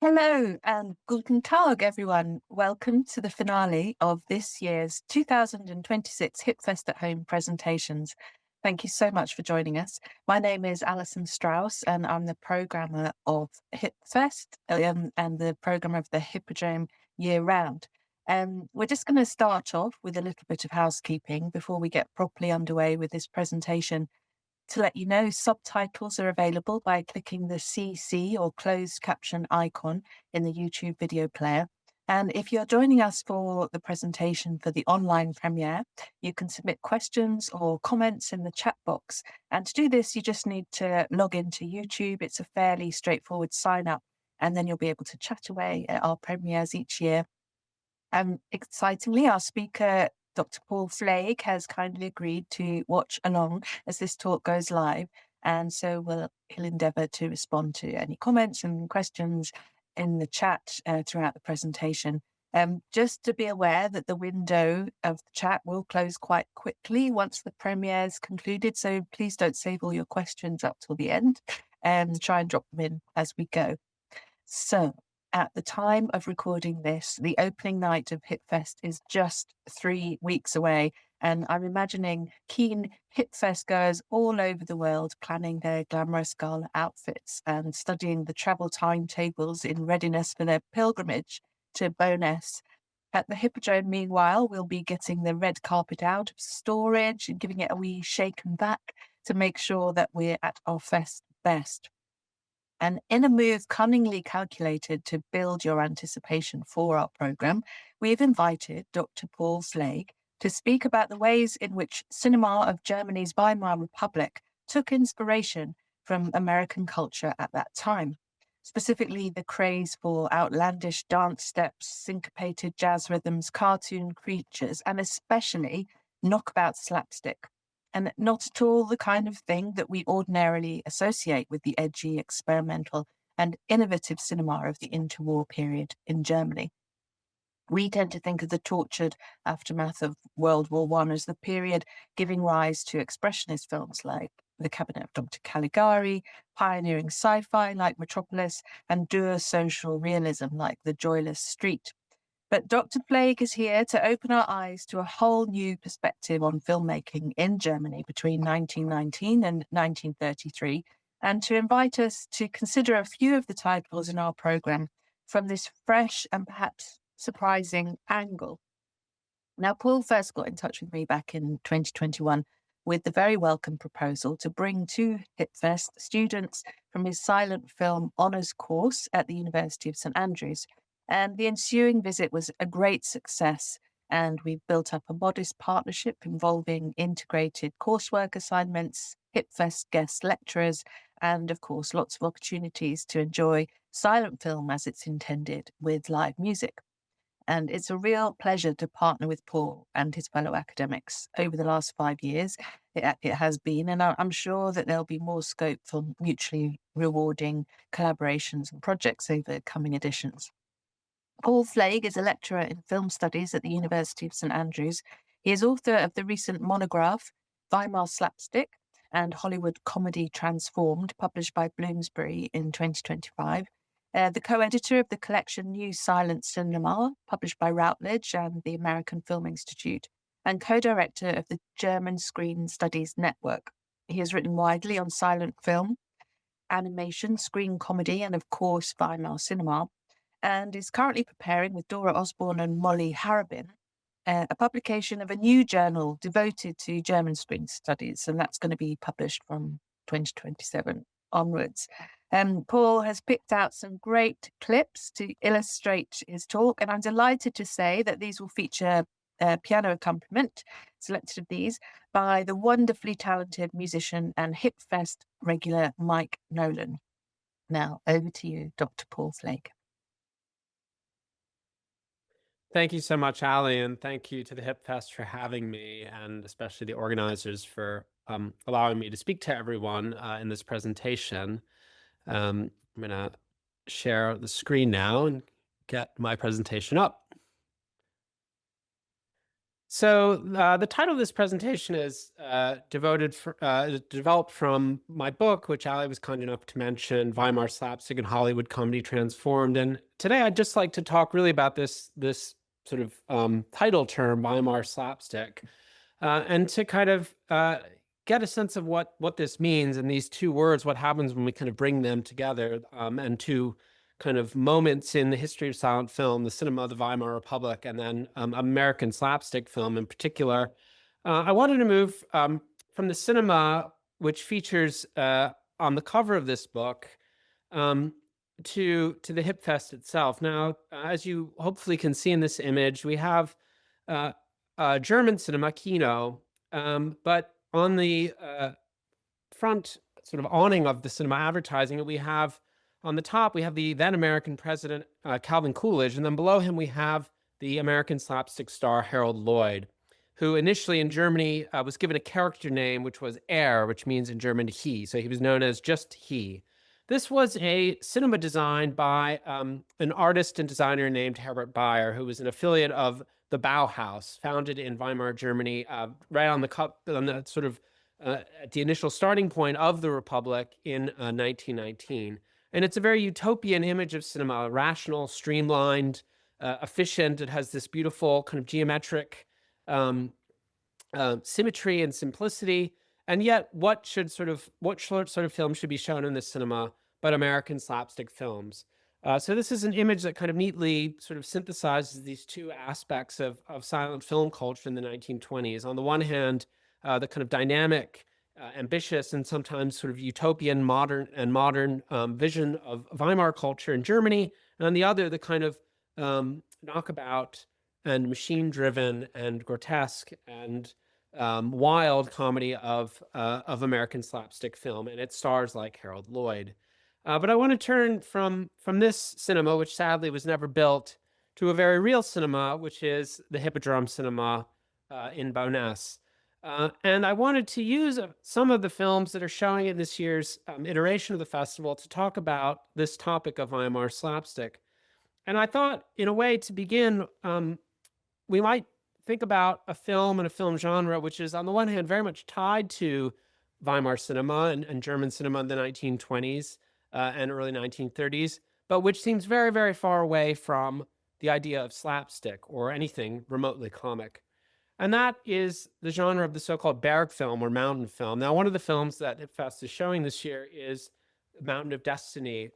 Hello and guten Tag, everyone. Welcome to the finale of this year's 2026 HipFest at Home presentations. Thank you so much for joining us. My name is Alison Strauss, and I'm the programmer of HipFest and the programmer of the Hippodrome year round. We're just going to start off with a little bit of housekeeping before we get properly underway with this presentation. To let you know, subtitles are available by clicking the CC or closed caption icon in the YouTube video player. And if you're joining us for the presentation for the online premiere, you can submit questions or comments in the chat box. And to do this, you just need to log into YouTube. It's a fairly straightforward sign up, and then you'll be able to chat away at our premieres each year. Excitingly, our speaker, Dr. Paul Flake, has kindly agreed to watch along as this talk goes live. And so he'll endeavour to respond to any comments and questions in the chat throughout the presentation. Just to be aware that the window of the chat will close quite quickly once the premiere is concluded. So please don't save all your questions up till the end and try and drop them in as we go. So at the time of recording this, the opening night of HipFest is just 3 weeks away, and I'm imagining keen HipFest goers all over the world planning their glamorous gala outfits and studying the travel timetables in readiness for their pilgrimage to Bo'ness. At the Hippodrome, meanwhile, we'll be getting the red carpet out of storage and giving it a wee shake and back to make sure that we're at our fest best. And in a move cunningly calculated to build your anticipation for our programme, we've invited Dr. Paul Flake to speak about the ways in which cinema of Germany's Weimar Republic took inspiration from American culture at that time, specifically the craze for outlandish dance steps, syncopated jazz rhythms, cartoon creatures, and especially knockabout slapstick. And not at all the kind of thing that we ordinarily associate with the edgy, experimental, and innovative cinema of the interwar period in Germany. We tend to think of the tortured aftermath of World War I as the period giving rise to expressionist films like The Cabinet of Dr. Caligari, pioneering sci-fi like Metropolis, and dour social realism like The Joyless Street. But Dr. Flake is here to open our eyes to a whole new perspective on filmmaking in Germany between 1919 and 1933, and to invite us to consider a few of the titles in our programme from this fresh and perhaps surprising angle. Now, Paul first got in touch with me back in 2021 with the very welcome proposal to bring to HipFest students from his silent film honours course at the University of St Andrews. And the ensuing visit was a great success, and we built up a modest partnership involving integrated coursework assignments, HipFest guest lecturers, and of course, lots of opportunities to enjoy silent film as it's intended with live music. And it's a real pleasure to partner with Paul and his fellow academics over the last 5 years. It has been, and I'm sure that there'll be more scope for mutually rewarding collaborations and projects over coming editions. Paul Flake is a lecturer in film studies at the University of St Andrews. He is author of the recent monograph, Weimar Slapstick and Hollywood Comedy Transformed, published by Bloomsbury in 2025. The co-editor of the collection New Silent Cinema, published by Routledge and the American Film Institute, and co-director of the German Screen Studies Network. He has written widely on silent film, animation, screen comedy, and of course, Weimar cinema, and is currently preparing with Dora Osborne and Molly Harabin a publication of a new journal devoted to German screen studies, and that's going to be published from 2027 onwards. Paul has picked out some great clips to illustrate his talk, and I'm delighted to say that these will feature piano accompaniment, selected of these, by the wonderfully talented musician and HipFest regular Mike Nolan. Now, over to you, Dr. Paul Flake. Thank you so much, Ali, and thank you to the HipFest for having me, and especially the organizers for allowing me to speak to everyone in this presentation. I'm going to share the screen now and get my presentation up. So the title of this presentation is developed from my book, which Ali was kind enough to mention, Weimar Slapstick and Hollywood Comedy Transformed. And today I'd just like to talk really about this sort of title term, Weimar Slapstick, and to kind of get a sense of what this means and these two words, what happens when we kind of bring them together, and two kind of moments in the history of silent film, the cinema of the Weimar Republic, and then American slapstick film in particular. I wanted to move from the cinema, which features on the cover of this book, to the Hip Fest itself. Now, as you hopefully can see in this image, we have German cinema, Kino, but on the front sort of awning of the cinema advertising, we have on the top, we have the then American president, Calvin Coolidge, and then below him, we have the American slapstick star, Harold Lloyd, who initially in Germany was given a character name, which was Er, which means in German he. So he was known as just he. This was a cinema designed by an artist and designer named Herbert Bayer, who was an affiliate of the Bauhaus, founded in Weimar, Germany, right on the sort of at the initial starting point of the Republic in 1919. And it's a very utopian image of cinema, rational, streamlined, efficient. It has this beautiful kind of geometric symmetry and simplicity. And yet, what sort of film should be shown in this cinema but American slapstick films? So this is an image that kind of neatly sort of synthesizes these two aspects of silent film culture in the 1920s. On the one hand, the kind of dynamic, ambitious, and sometimes sort of utopian modern vision of Weimar culture in Germany, and on the other, the kind of knockabout and machine-driven and grotesque and wild comedy of American slapstick film, and its stars like Harold Lloyd. But I want to turn from this cinema, which sadly was never built, to a very real cinema, which is the Hippodrome Cinema in Boness. And I wanted to use some of the films that are showing in this year's iteration of the festival to talk about this topic of Weimar slapstick. And I thought, in a way, to begin, we might think about a film and a film genre, which is, on the one hand, very much tied to Weimar cinema and German cinema in the 1920s and early 1930s, but which seems very, very far away from the idea of slapstick or anything remotely comic. And that is the genre of the so-called Berg film or mountain film. Now, one of the films that Hip Fest is showing this year is Mountain of Destiny,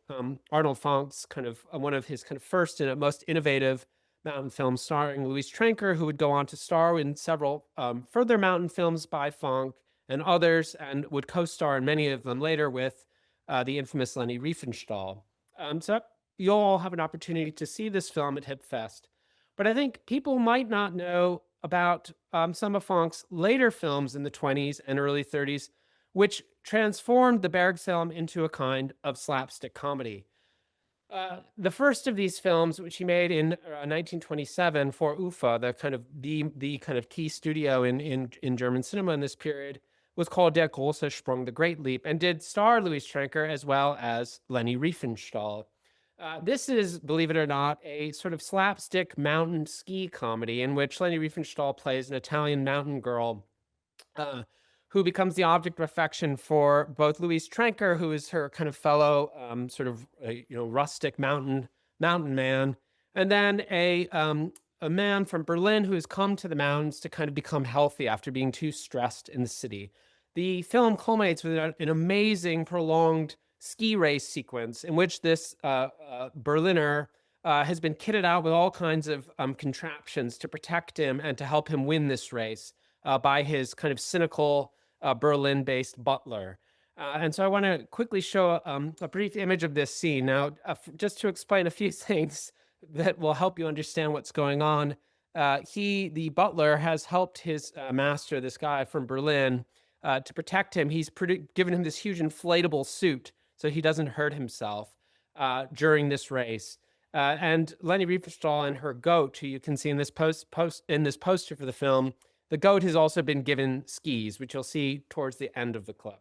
Arnold Funk's kind of one of his kind of first and most innovative mountain films, starring Louise Trenker, who would go on to star in several further mountain films by Funk and others, and would co-star in many of them later with the infamous Leni Riefenstahl. So you'll all have an opportunity to see this film at Hip Fest. But I think people might not know about some of Funk's later films in the 20s and early 30s, which transformed the Berg film into a kind of slapstick comedy. The first of these films, which he made in 1927 for UFA, the kind of key studio in German cinema in this period, was called Der große Sprung, the Great Leap, and did star Louise Trenker as well as Leni Riefenstahl. This is, believe it or not, a sort of slapstick mountain ski comedy in which Leni Riefenstahl plays an Italian mountain girl who becomes the object of affection for both Louise Trenker, who is her kind of fellow rustic mountain man, and then a man from Berlin who has come to the mountains to kind of become healthy after being too stressed in the city. The film culminates with an amazing, prolonged ski race sequence in which this Berliner has been kitted out with all kinds of contraptions to protect him and to help him win this race by his kind of cynical Berlin-based butler. And so I want to quickly show a brief image of this scene. Now, just to explain a few things that will help you understand what's going on, the butler, has helped his master, this guy from Berlin, to protect him. He's given him this huge inflatable suit so he doesn't hurt himself during this race. And Leni Riefenstahl and her goat, who you can see in this poster for the film, the goat has also been given skis, which you'll see towards the end of the clip.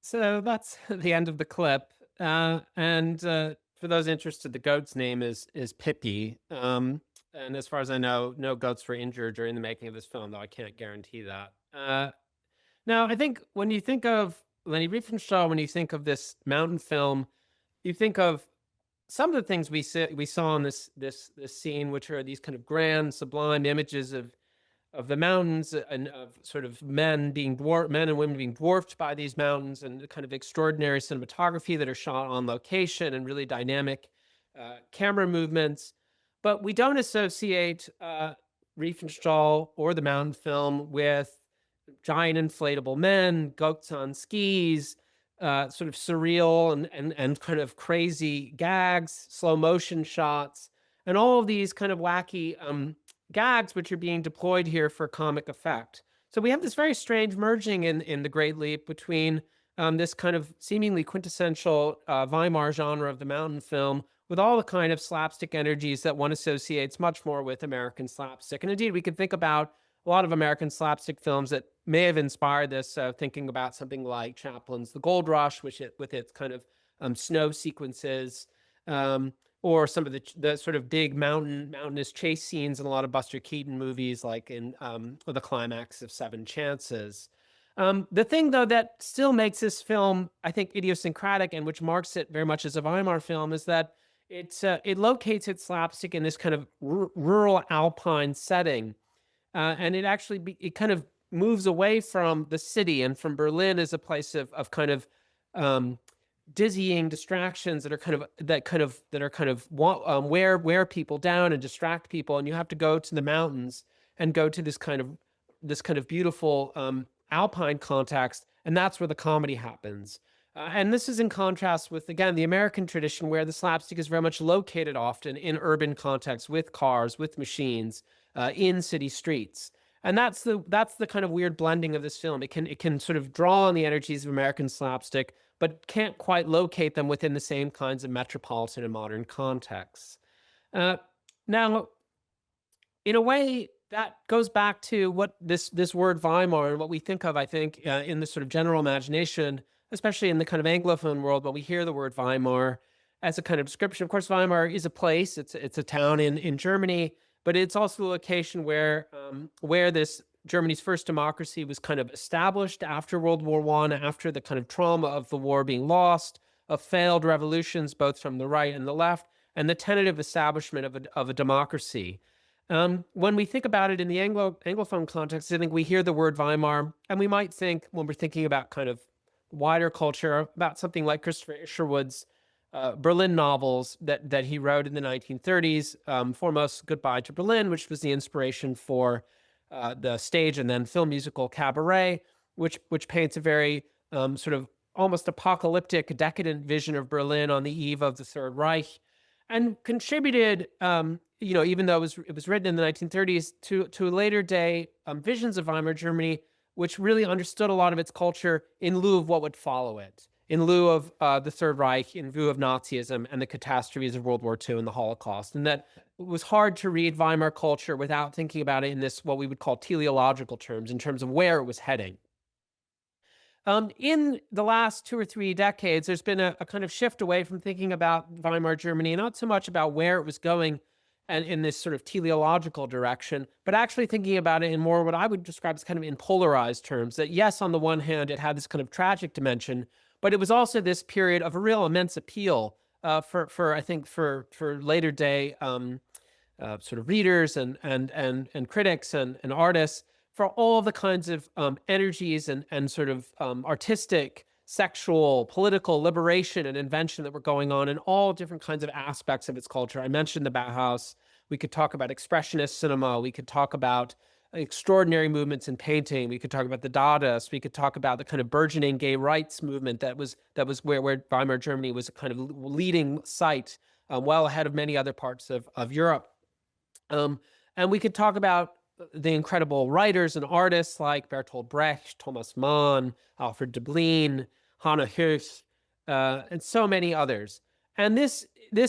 So that's the end of the clip. And for those interested, the goat's name is Pippi. And as far as I know, no goats were injured during the making of this film, though I can't guarantee that. Now, I think when you think of Leni Riefenstahl, when you think of this mountain film, you think of some of the things we saw in this scene, which are these kind of grand, sublime images of the mountains and of sort of men and women being dwarfed by these mountains, and the kind of extraordinary cinematography that are shot on location and really dynamic camera movements. But we don't associate Riefenstahl or the mountain film with giant inflatable men, goats on skis, sort of surreal and kind of crazy gags, slow motion shots, and all of these kind of wacky gags which are being deployed here for comic effect. So we have this very strange merging in The Great Leap between this kind of seemingly quintessential Weimar genre of the mountain film with all the kind of slapstick energies that one associates much more with American slapstick. And indeed, we could think about a lot of American slapstick films that may have inspired this, thinking about something like Chaplin's The Gold Rush, with its kind of snow sequences, or some of the sort of big mountainous chase scenes in a lot of Buster Keaton movies, like in the climax of Seven Chances. The thing, though, that still makes this film, I think, idiosyncratic and which marks it very much as a Weimar film is that it locates its slapstick in this kind of rural alpine setting. And it kind of moves away from the city and from Berlin as a place of kind of dizzying distractions that are kind of wear people down and distract people, and you have to go to the mountains and go to this kind of beautiful alpine context, and that's where the comedy happens. And this is in contrast with, again, the American tradition, where the slapstick is very much located often in urban contexts, with cars, with machines, in city streets. And that's the kind of weird blending of this film. It can sort of draw on the energies of American slapstick, but can't quite locate them within the same kinds of metropolitan and modern contexts. Now, in a way, that goes back to what this word Weimar and what we think of, I think, in the sort of general imagination, especially in the kind of Anglophone world, when we hear the word Weimar as a kind of description. Of course, Weimar is a place; it's a town in Germany, but it's also the location where this Germany's first democracy was kind of established after World War I, after the kind of trauma of the war being lost, of failed revolutions, both from the right and the left, and the tentative establishment of a democracy. When we think about it in the Anglophone context, I think we hear the word Weimar, and we might think, when we're thinking about kind of wider culture, about something like Christopher Isherwood's Berlin novels that he wrote in the 1930s, foremost Goodbye to Berlin, which was the inspiration for the stage and then film musical Cabaret, which paints a very sort of almost apocalyptic, decadent vision of Berlin on the eve of the Third Reich, and contributed, even though it was written in the 1930s, to a later day visions of Weimar Germany, which really understood a lot of its culture in lieu of what would follow it, in lieu of the Third Reich, in lieu of Nazism and the catastrophes of World War II and the Holocaust. And that it was hard to read Weimar culture without thinking about it in this, what we would call teleological terms, in terms of where it was heading. In the last 2 or 3 decades, there's been a kind of shift away from thinking about Weimar Germany, not so much about where it was going and in this sort of teleological direction, but actually thinking about it in more what I would describe as kind of in polarized terms. That yes, on the one hand, it had this kind of tragic dimension, but it was also this period of a real immense appeal for later day sort of readers and critics and artists, for all the kinds of energies and sort of artistic, sexual, political liberation and invention that were going on in all different kinds of aspects of its culture. I mentioned the Bauhaus. We could talk about expressionist cinema. We could talk about extraordinary movements in painting. We could talk about the Dadaists. We could talk about the kind of burgeoning gay rights movement that was where Weimar Germany was a kind of leading site, well ahead of many other parts of Europe. And we could talk about the incredible writers and artists like Bertolt Brecht, Thomas Mann, Alfred Döblin, Hannah Höch, and so many others. And this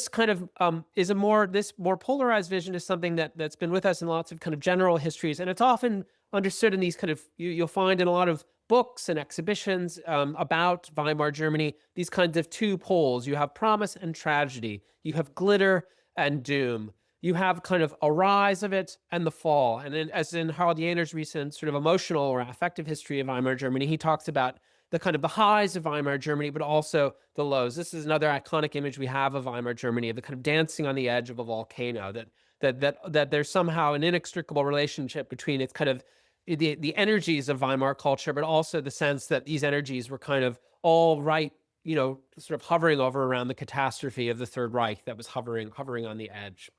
kind of is this more polarized vision is something that's been with us in lots of kind of general histories, and it's often understood in these kind of, you'll find in a lot of books and exhibitions about Weimar Germany, these kinds of two poles. You have promise and tragedy. You have glitter and doom. You have kind of a rise of it and the fall. And as in Harald Jehner's recent sort of emotional or affective history of Weimar Germany, he talks about the kind of the highs of Weimar Germany, but also the lows. This is another iconic image we have of Weimar Germany, of the kind of dancing on the edge of a volcano, that there's somehow an inextricable relationship between its kind of the energies of Weimar culture, but also the sense that these energies were kind of all right, sort of hovering over around the catastrophe of the Third Reich that was hovering on the edge.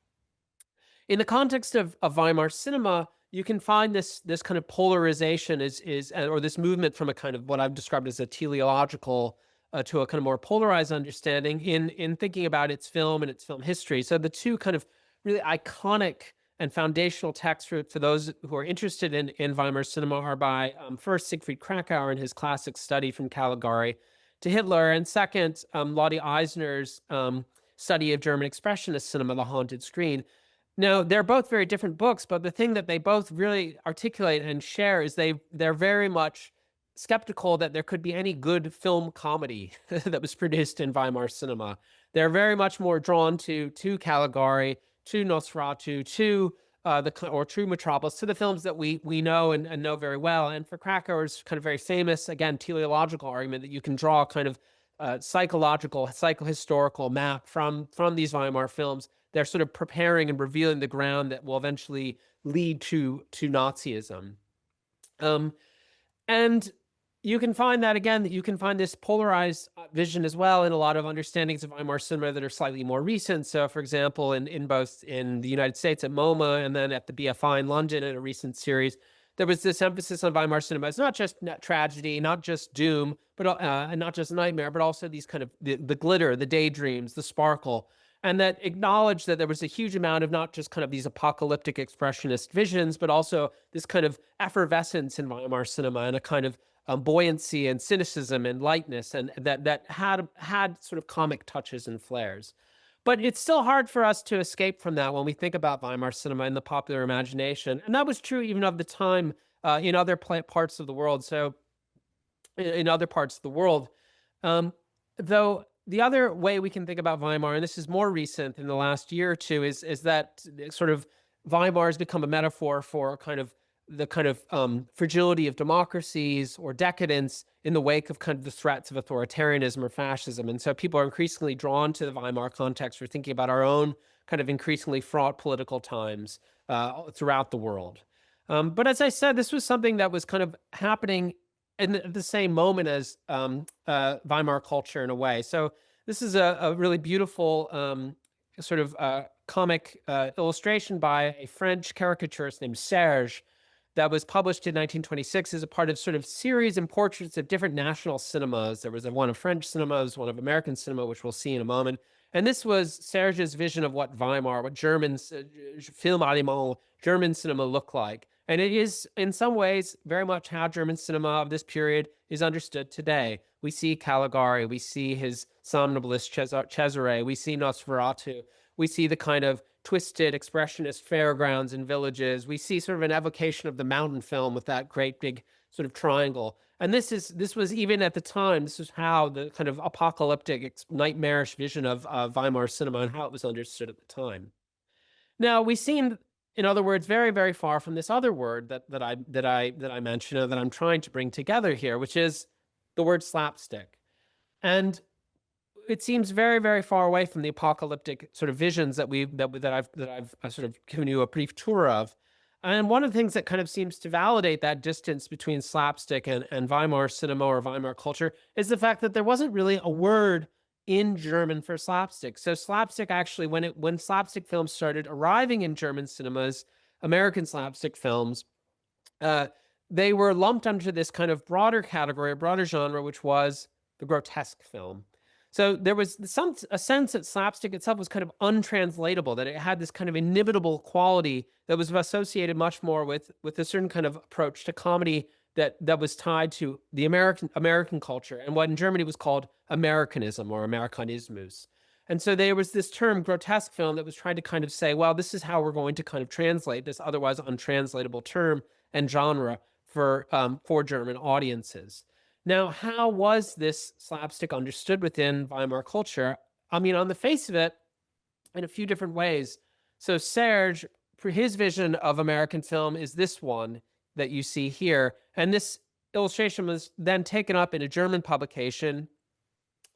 In the context of Weimar cinema, you can find this kind of polarization or this movement from a kind of what I've described as a teleological to a kind of more polarized understanding in thinking about its film and its film history. So the two kind of really iconic and foundational texts for those who are interested in Weimar cinema are by first Siegfried Kracauer in his classic study from Caligari to Hitler, and second Lottie Eisner's study of German expressionist cinema, The Haunted Screen. Now, they're both very different books, but the thing that they both really articulate and share is they're very much skeptical that there could be any good film comedy that was produced in Weimar cinema. They're very much more drawn to Caligari, to Nosferatu, to True Metropolis, to the films that we know and know very well. And for Krakauer's kind of very famous, again, teleological argument that you can draw a kind of psychohistorical map from these Weimar films. They're sort of preparing and revealing the ground that will eventually lead to Nazism. And you can find that, again, that you can find this polarized vision as well in a lot of understandings of Weimar cinema that are slightly more recent. So, for example, in both in the United States at MoMA and then at the BFI in London in a recent series, there was this emphasis on Weimar cinema. It's not just tragedy, not just doom, but and not just nightmare, but also these kind of the glitter, the daydreams, the sparkle, and that acknowledged that there was a huge amount of not just kind of these apocalyptic expressionist visions, but also this kind of effervescence in Weimar cinema and a kind of buoyancy and cynicism and lightness, and that had sort of comic touches and flares. But it's still hard for us to escape from that when we think about Weimar cinema in the popular imagination. And that was true even of the time in other parts of the world. So in other parts of the world, though the other way we can think about Weimar, and this is more recent in the last year or two, is that sort of Weimar has become a metaphor for kind of the kind of fragility of democracies or decadence in the wake of kind of the threats of authoritarianism or fascism. And so people are increasingly drawn to the Weimar context for thinking about our own kind of increasingly fraught political times throughout the world. But as I said, this was something that was kind of happening in the same moment as Weimar culture in a way. So this is a really beautiful sort of comic illustration by a French caricaturist named Serge that was published in 1926 as a part of sort of series and portraits of different national cinemas. There was one of French cinemas, one of American cinema, which we'll see in a moment. And this was Serge's vision of what Weimar, what Germans, film allemand, German cinema looked like. And it is, in some ways, very much how German cinema of this period is understood today. We see Caligari, we see his somnambulist Cesare, we see Nosferatu, we see the kind of twisted expressionist fairgrounds and villages. We see sort of an evocation of the mountain film with that great big sort of triangle. And this was even at the time, this is how the kind of apocalyptic, nightmarish vision of Weimar cinema and how it was understood at the time. Now, we seem, in other words, very, very far from this other word that I mentioned, or that I'm trying to bring together here, which is the word slapstick. And it seems very, very far away from the apocalyptic sort of visions that I've sort of given you a brief tour of. And one of the things that kind of seems to validate that distance between slapstick and Weimar cinema or Weimar culture is the fact that there wasn't really a word in German for slapstick. So slapstick actually, when slapstick films started arriving in German cinemas, American slapstick films, they were lumped under this kind of broader category, a broader genre, which was the grotesque film. So there was a sense that slapstick itself was kind of untranslatable, that it had this kind of inimitable quality that was associated much more with a certain kind of approach to comedy that was tied to the American culture and what in Germany was called Americanism or Americanismus. And so there was this term grotesque film that was trying to kind of say, well, this is how we're going to kind of translate this otherwise untranslatable term and genre for German audiences. Now, how was this slapstick understood within Weimar culture? I mean, on the face of it, in a few different ways. So Serge, his vision of American film is this one that you see here. And this illustration was then taken up in a German publication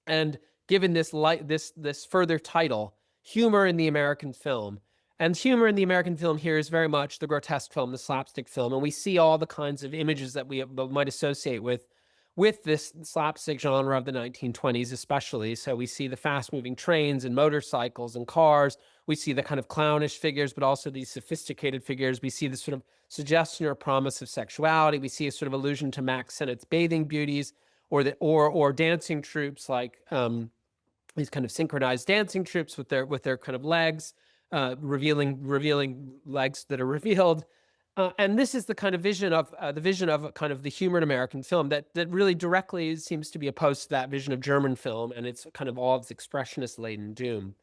and given this further title, Humor in the American Film. And humor in the American film here is very much the grotesque film, the slapstick film. And we see all the kinds of images that we might associate with this slapstick genre of the 1920s, especially. So we see the fast-moving trains and motorcycles and cars. We see the kind of clownish figures, but also these sophisticated figures. We see this sort of suggestion or promise of sexuality. We see a sort of allusion to Max Sennett's Bathing Beauties, or dancing troops like these kind of synchronized dancing troops with their kind of legs, revealing legs that are revealed. And this is the kind of vision of kind of the humor in American film that really directly seems to be opposed to that vision of German film, and it's kind of all of its expressionist laden doom.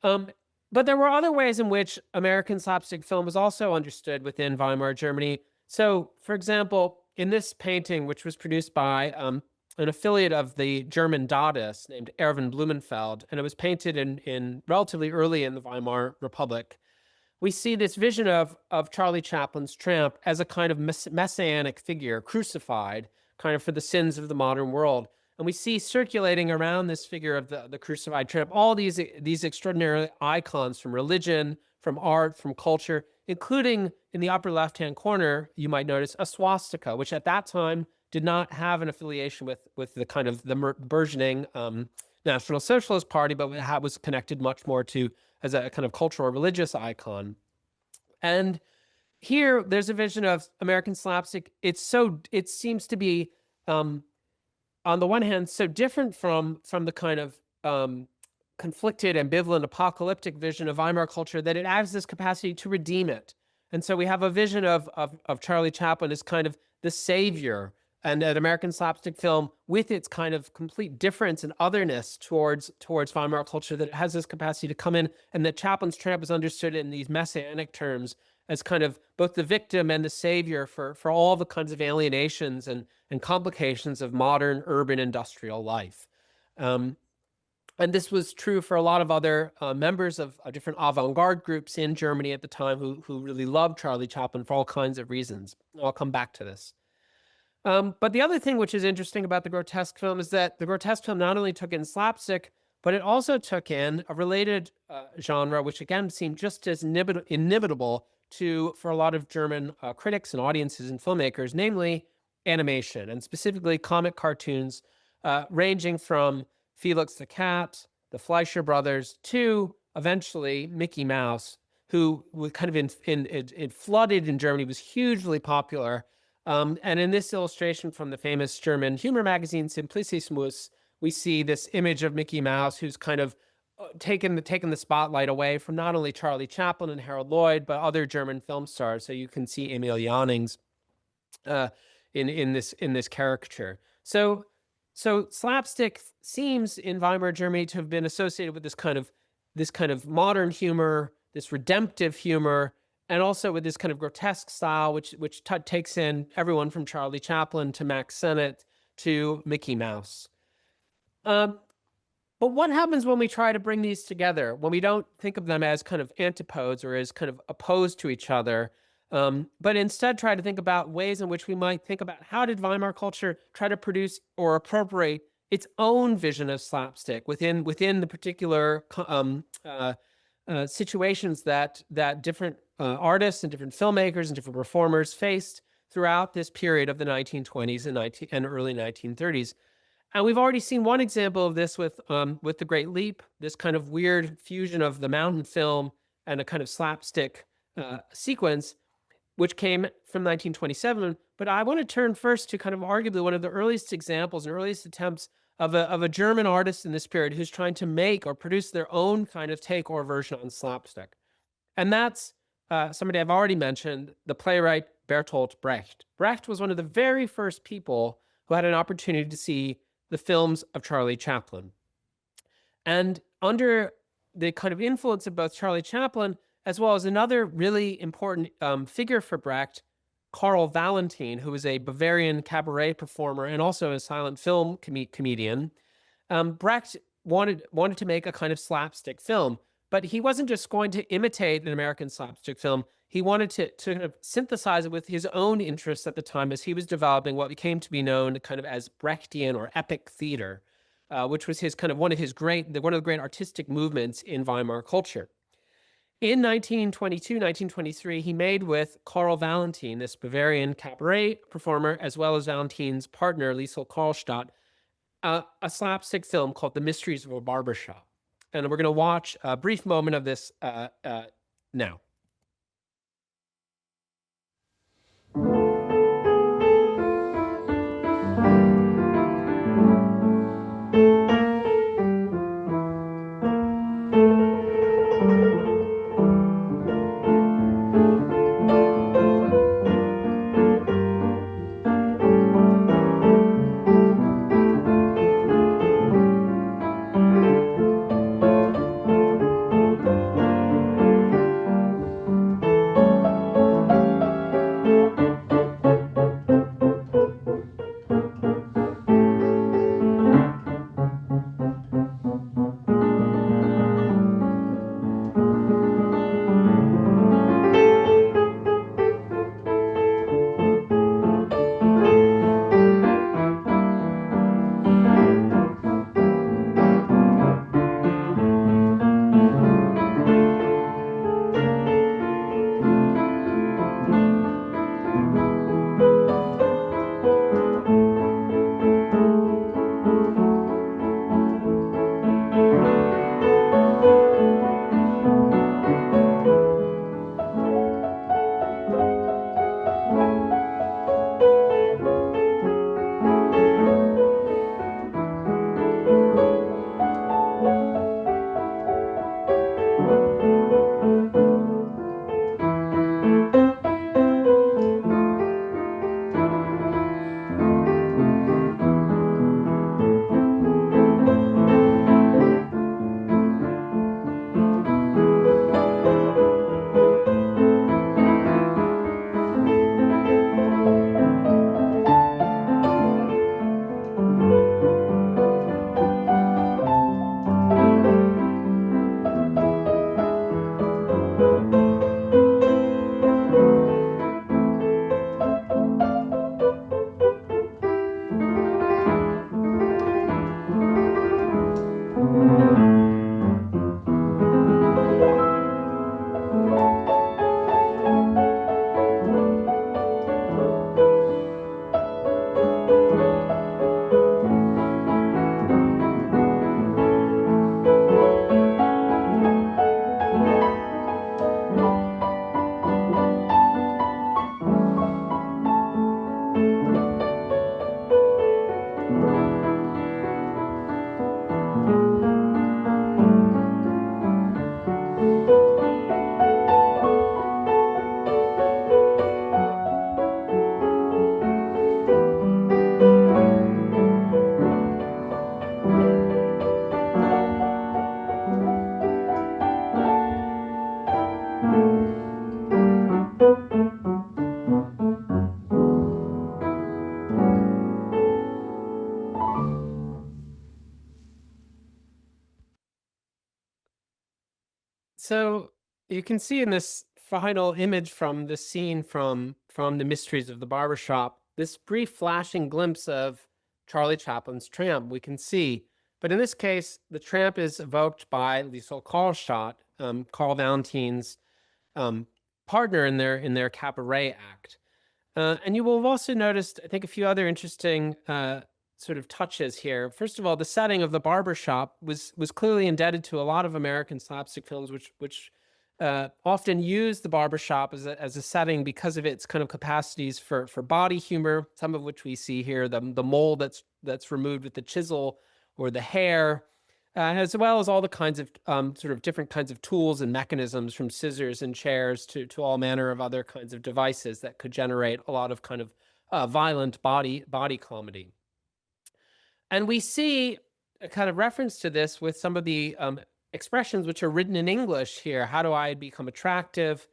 But there were other ways in which American slapstick film was also understood within Weimar Germany. So, for example, in this painting, which was produced by an affiliate of the German Dadaist named Erwin Blumenfeld, and it was painted in relatively early in the Weimar Republic, we see this vision of Charlie Chaplin's tramp as a kind of messianic figure, crucified, kind of for the sins of the modern world. And we see circulating around this figure of the crucified tramp all these extraordinary icons from religion, from art, from culture, including in the upper left-hand corner, you might notice a swastika, which at that time did not have an affiliation with the kind of the burgeoning National Socialist Party, but was connected much more to as a kind of cultural or religious icon. And here there's a vision of American slapstick. It seems to be, on the one hand, so different from the kind of conflicted, ambivalent, apocalyptic vision of Weimar culture that it has this capacity to redeem it. And so we have a vision of Charlie Chaplin as kind of the savior, and an American slapstick film with its kind of complete difference and otherness towards Weimar culture, that it has this capacity to come in, and that Chaplin's tramp is understood in these messianic terms as kind of both the victim and the savior for all the kinds of alienations and complications of modern urban industrial life. And this was true for a lot of other members of different avant-garde groups in Germany at the time who really loved Charlie Chaplin for all kinds of reasons. I'll come back to this. But the other thing which is interesting about the grotesque film is that the grotesque film not only took in slapstick, but it also took in a related genre, which again seemed just as inimitable for a lot of German critics and audiences and filmmakers, namely animation, and specifically comic cartoons, ranging from Felix the Cat, the Fleischer Brothers, to eventually Mickey Mouse, who was kind of it flooded in Germany, was hugely popular. And in this illustration from the famous German humor magazine Simplicissimus, we see this image of Mickey Mouse, who's kind of taken the spotlight away from not only Charlie Chaplin and Harold Lloyd, but other German film stars. So you can see Emil Jannings in this caricature. So slapstick seems in Weimar Germany to have been associated with this kind of modern humor, this redemptive humor, and also with this kind of grotesque style, which takes in everyone from Charlie Chaplin to Max Sennett to Mickey Mouse. But what happens when we try to bring these together, when we don't think of them as kind of antipodes or as kind of opposed to each other, but instead try to think about ways in which we might think about how did Weimar culture try to produce or appropriate its own vision of slapstick within the particular situations that different artists and different filmmakers and different performers faced throughout this period of the 1920s and early 1930s. And we've already seen one example of this with The Great Leap, this kind of weird fusion of the mountain film and a kind of slapstick sequence, which came from 1927. But I want to turn first to kind of arguably one of the earliest examples and earliest attempts of a German artist in this period who's trying to make or produce their own kind of take or version on slapstick. And that's somebody I've already mentioned, the playwright Bertolt Brecht. Brecht was one of the very first people who had an opportunity to see the films of Charlie Chaplin. And under the kind of influence of both Charlie Chaplin, as well as another really important figure for Brecht, Karl Valentin, who was a Bavarian cabaret performer and also a silent film comedian. Brecht wanted to make a kind of slapstick film, but he wasn't just going to imitate an American slapstick film. He wanted to kind of synthesize it with his own interests at the time as he was developing what became to be known kind of as Brechtian or epic theater, which was his kind of one of the great artistic movements in Weimar culture. In 1922, 1923, he made with Karl Valentin, this Bavarian cabaret performer, as well as Valentin's partner, Liesl Karlstadt, a slapstick film called The Mysteries of a Barbershop. And we're going to watch a brief moment of this now. So you can see in this final image from the scene from The Mysteries of the Barbershop, this brief flashing glimpse of Charlie Chaplin's tramp we can see. But in this case, the tramp is evoked by Liesl Karlstadt, Karl Valentin's partner in their cabaret act. And you will have also noticed, I think, a few other interesting sort of touches here. First of all, the setting of the barbershop was clearly indebted to a lot of American slapstick films, which often use the barbershop as a setting because of its kind of capacities for body humor. Some of which we see here, the mole that's removed with the chisel, or the hair, as well as all the kinds of sort of different kinds of tools and mechanisms, from scissors and chairs to all manner of other kinds of devices that could generate a lot of kind of violent body comedy. And we see a kind of reference to this with some of the expressions which are written in English here. How do I become attractive?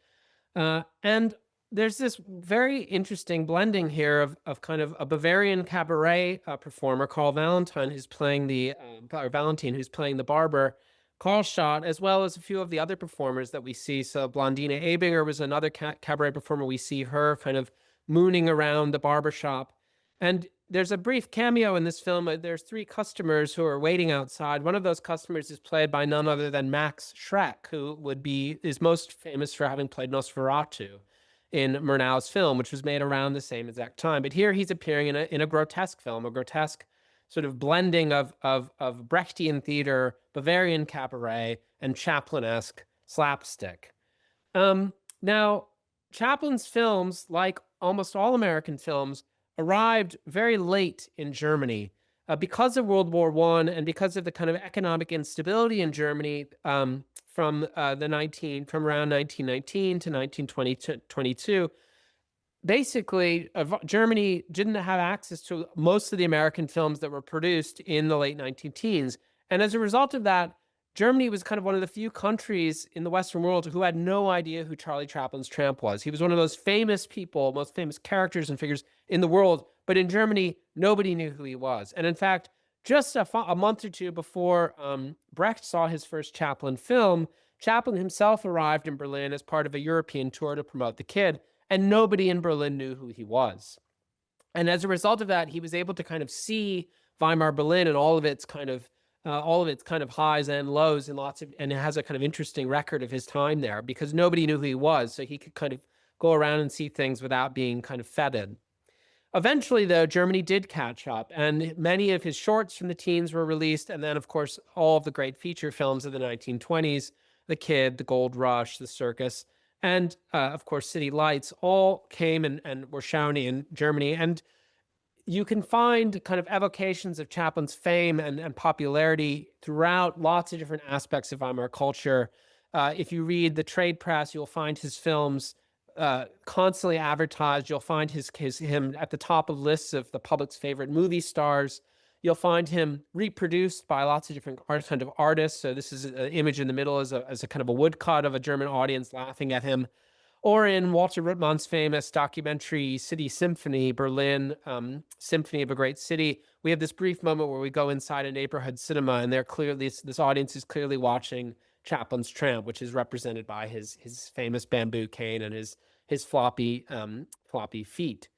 And there's this very interesting blending here of kind of a Bavarian cabaret performer, Carl Valentine, who's playing or Valentine, who's playing the barber, Karlstadt, as well as a few of the other performers that we see. So Blondina Ebinger was another cabaret performer. We see her kind of mooning around the barber shop. And there's a brief cameo in this film. There's three customers who are waiting outside. One of those customers is played by none other than Max Schreck, who is most famous for having played Nosferatu in Murnau's film, which was made around the same exact time. But here he's appearing in a grotesque film, a grotesque sort of blending of Brechtian theater, Bavarian cabaret, and Chaplin-esque slapstick. Now, Chaplin's films, like almost all American films, arrived very late in Germany. Because of World War I and because of the kind of economic instability in Germany from around 1919 to 1922, basically, Germany didn't have access to most of the American films that were produced in the late 19-teens. And as a result of that, Germany was kind of one of the few countries in the Western world who had no idea who Charlie Chaplin's tramp was. He was one of those famous people, most famous characters and figures in the world. But in Germany, nobody knew who he was. And in fact, just a month or two before Brecht saw his first Chaplin film, Chaplin himself arrived in Berlin as part of a European tour to promote The Kid, and nobody in Berlin knew who he was. And as a result of that, he was able to kind of see Weimar Berlin and all of its kind of highs and lows, and it has a kind of interesting record of his time there because nobody knew who he was, so he could kind of go around and see things without being kind of feted. Eventually, though, Germany did catch up, and many of his shorts from the teens were released, and then, of course, all of the great feature films of the 1920s, The Kid, The Gold Rush, The Circus, and, of course, City Lights, all came and were shown in Germany. And you can find kind of evocations of Chaplin's fame and popularity throughout lots of different aspects of Weimar culture. If you read the trade press, you'll find his films constantly advertised. You'll find him at the top of lists of the public's favorite movie stars. You'll find him reproduced by lots of different kind of artists. So this is an image in the middle as a kind of a woodcut of a German audience laughing at him. Or in Walter Ruttmann's famous documentary City Symphony, Berlin, Symphony of a Great City, we have this brief moment where we go inside a neighborhood cinema, and this audience is clearly watching Chaplin's Tramp, which is represented by his famous bamboo cane and his floppy feet.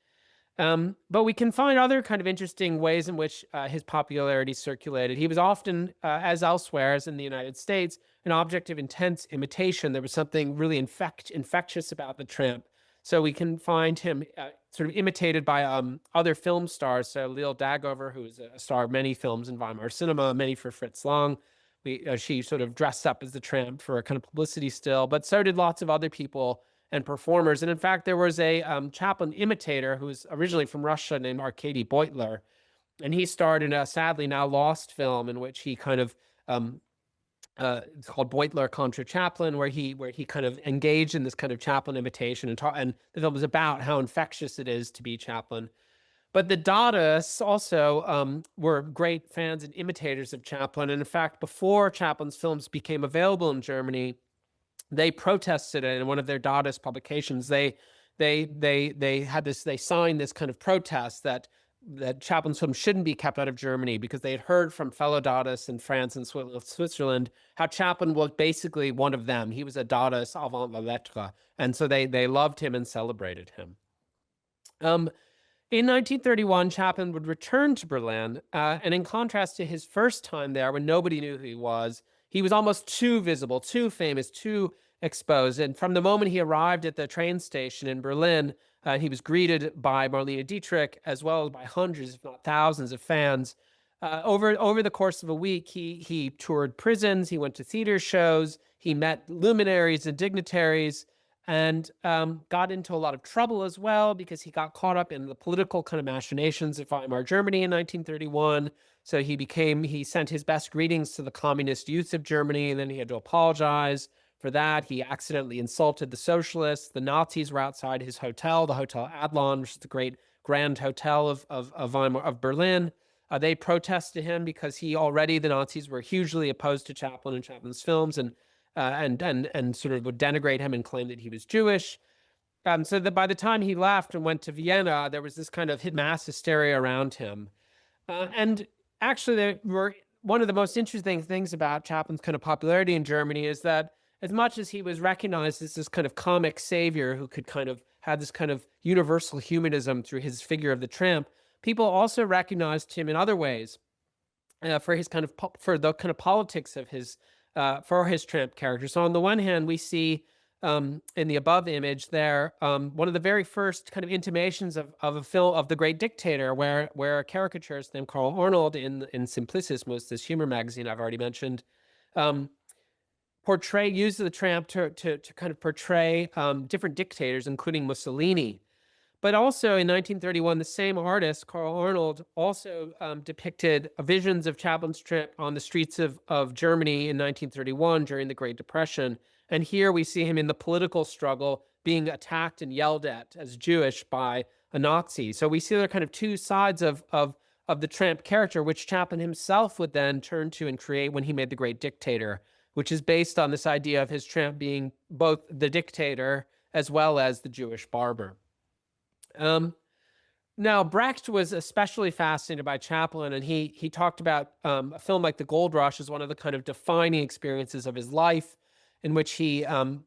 But we can find other kind of interesting ways in which his popularity circulated. He was often, as elsewhere, as in the United States, an object of intense imitation. There was something really infectious about the Tramp. So we can find him sort of imitated by other film stars. So Lil Dagover, who is a star of many films in Weimar cinema, many for Fritz Lang. She sort of dressed up as the Tramp for a kind of publicity still, but so did lots of other people and performers. And in fact, there was a Chaplin imitator who was originally from Russia named Arkady Beutler. And he starred in a sadly now lost film in which he kind of, it's called Beutler contra Chaplin, where he kind of engaged in this kind of Chaplin imitation. And the film was about how infectious it is to be Chaplin. But the Dadaists also were great fans and imitators of Chaplin. And in fact, before Chaplin's films became available in Germany, they protested it in one of their Dadaist publications. They signed this kind of protest that Chaplin's films shouldn't be kept out of Germany because they had heard from fellow Dadaists in France and Switzerland how Chaplin was basically one of them. He was a Dadaist avant la lettre, and so they loved him and celebrated him. In 1931, Chaplin would return to Berlin, and in contrast to his first time there, when nobody knew who he was almost too visible, too famous, too exposed. And from the moment he arrived at the train station in Berlin, he was greeted by Marlene Dietrich, as well as by hundreds, if not thousands, of fans. Over the course of a week, he toured prisons, he went to theater shows, he met luminaries and dignitaries, and got into a lot of trouble as well because he got caught up in the political kind of machinations of Weimar Germany in 1931. So he sent his best greetings to the communist youth of Germany, and then he had to apologize for that. He accidentally insulted the socialists. The Nazis were outside his hotel, the Hotel Adlon, which is the great grand hotel of Berlin. They protested him because the Nazis were hugely opposed to Chaplin and Chaplin's films, and sort of would denigrate him and claim that he was Jewish. so that by the time he left and went to Vienna, there was this kind of mass hysteria around him. And actually, there were one of the most interesting things about Chaplin's kind of popularity in Germany is that as much as he was recognized as this kind of comic savior who could kind of have this kind of universal humanism through his figure of the tramp, people also recognized him in other ways for his kind of for the kind of politics of his for his tramp character. So on the one hand, we see in the above image there one of the very first kind of intimations of a film of the Great Dictator, where a caricaturist named Carl Arnold in Simplicissimus, this humor magazine I've already mentioned, uses the tramp to kind of portray different dictators, including Mussolini. But also in 1931, the same artist, Carl Arnold, also depicted visions of Chaplin's tramp on the streets of Germany in 1931 during the Great Depression. And here we see him in the political struggle being attacked and yelled at as Jewish by a Nazi. So we see there are kind of two sides of the tramp character, which Chaplin himself would then turn to and create when he made The Great Dictator, which is based on this idea of his tramp being both the dictator as well as the Jewish barber. Now, Brecht was especially fascinated by Chaplin, and he talked about a film like The Gold Rush as one of the kind of defining experiences of his life, in which he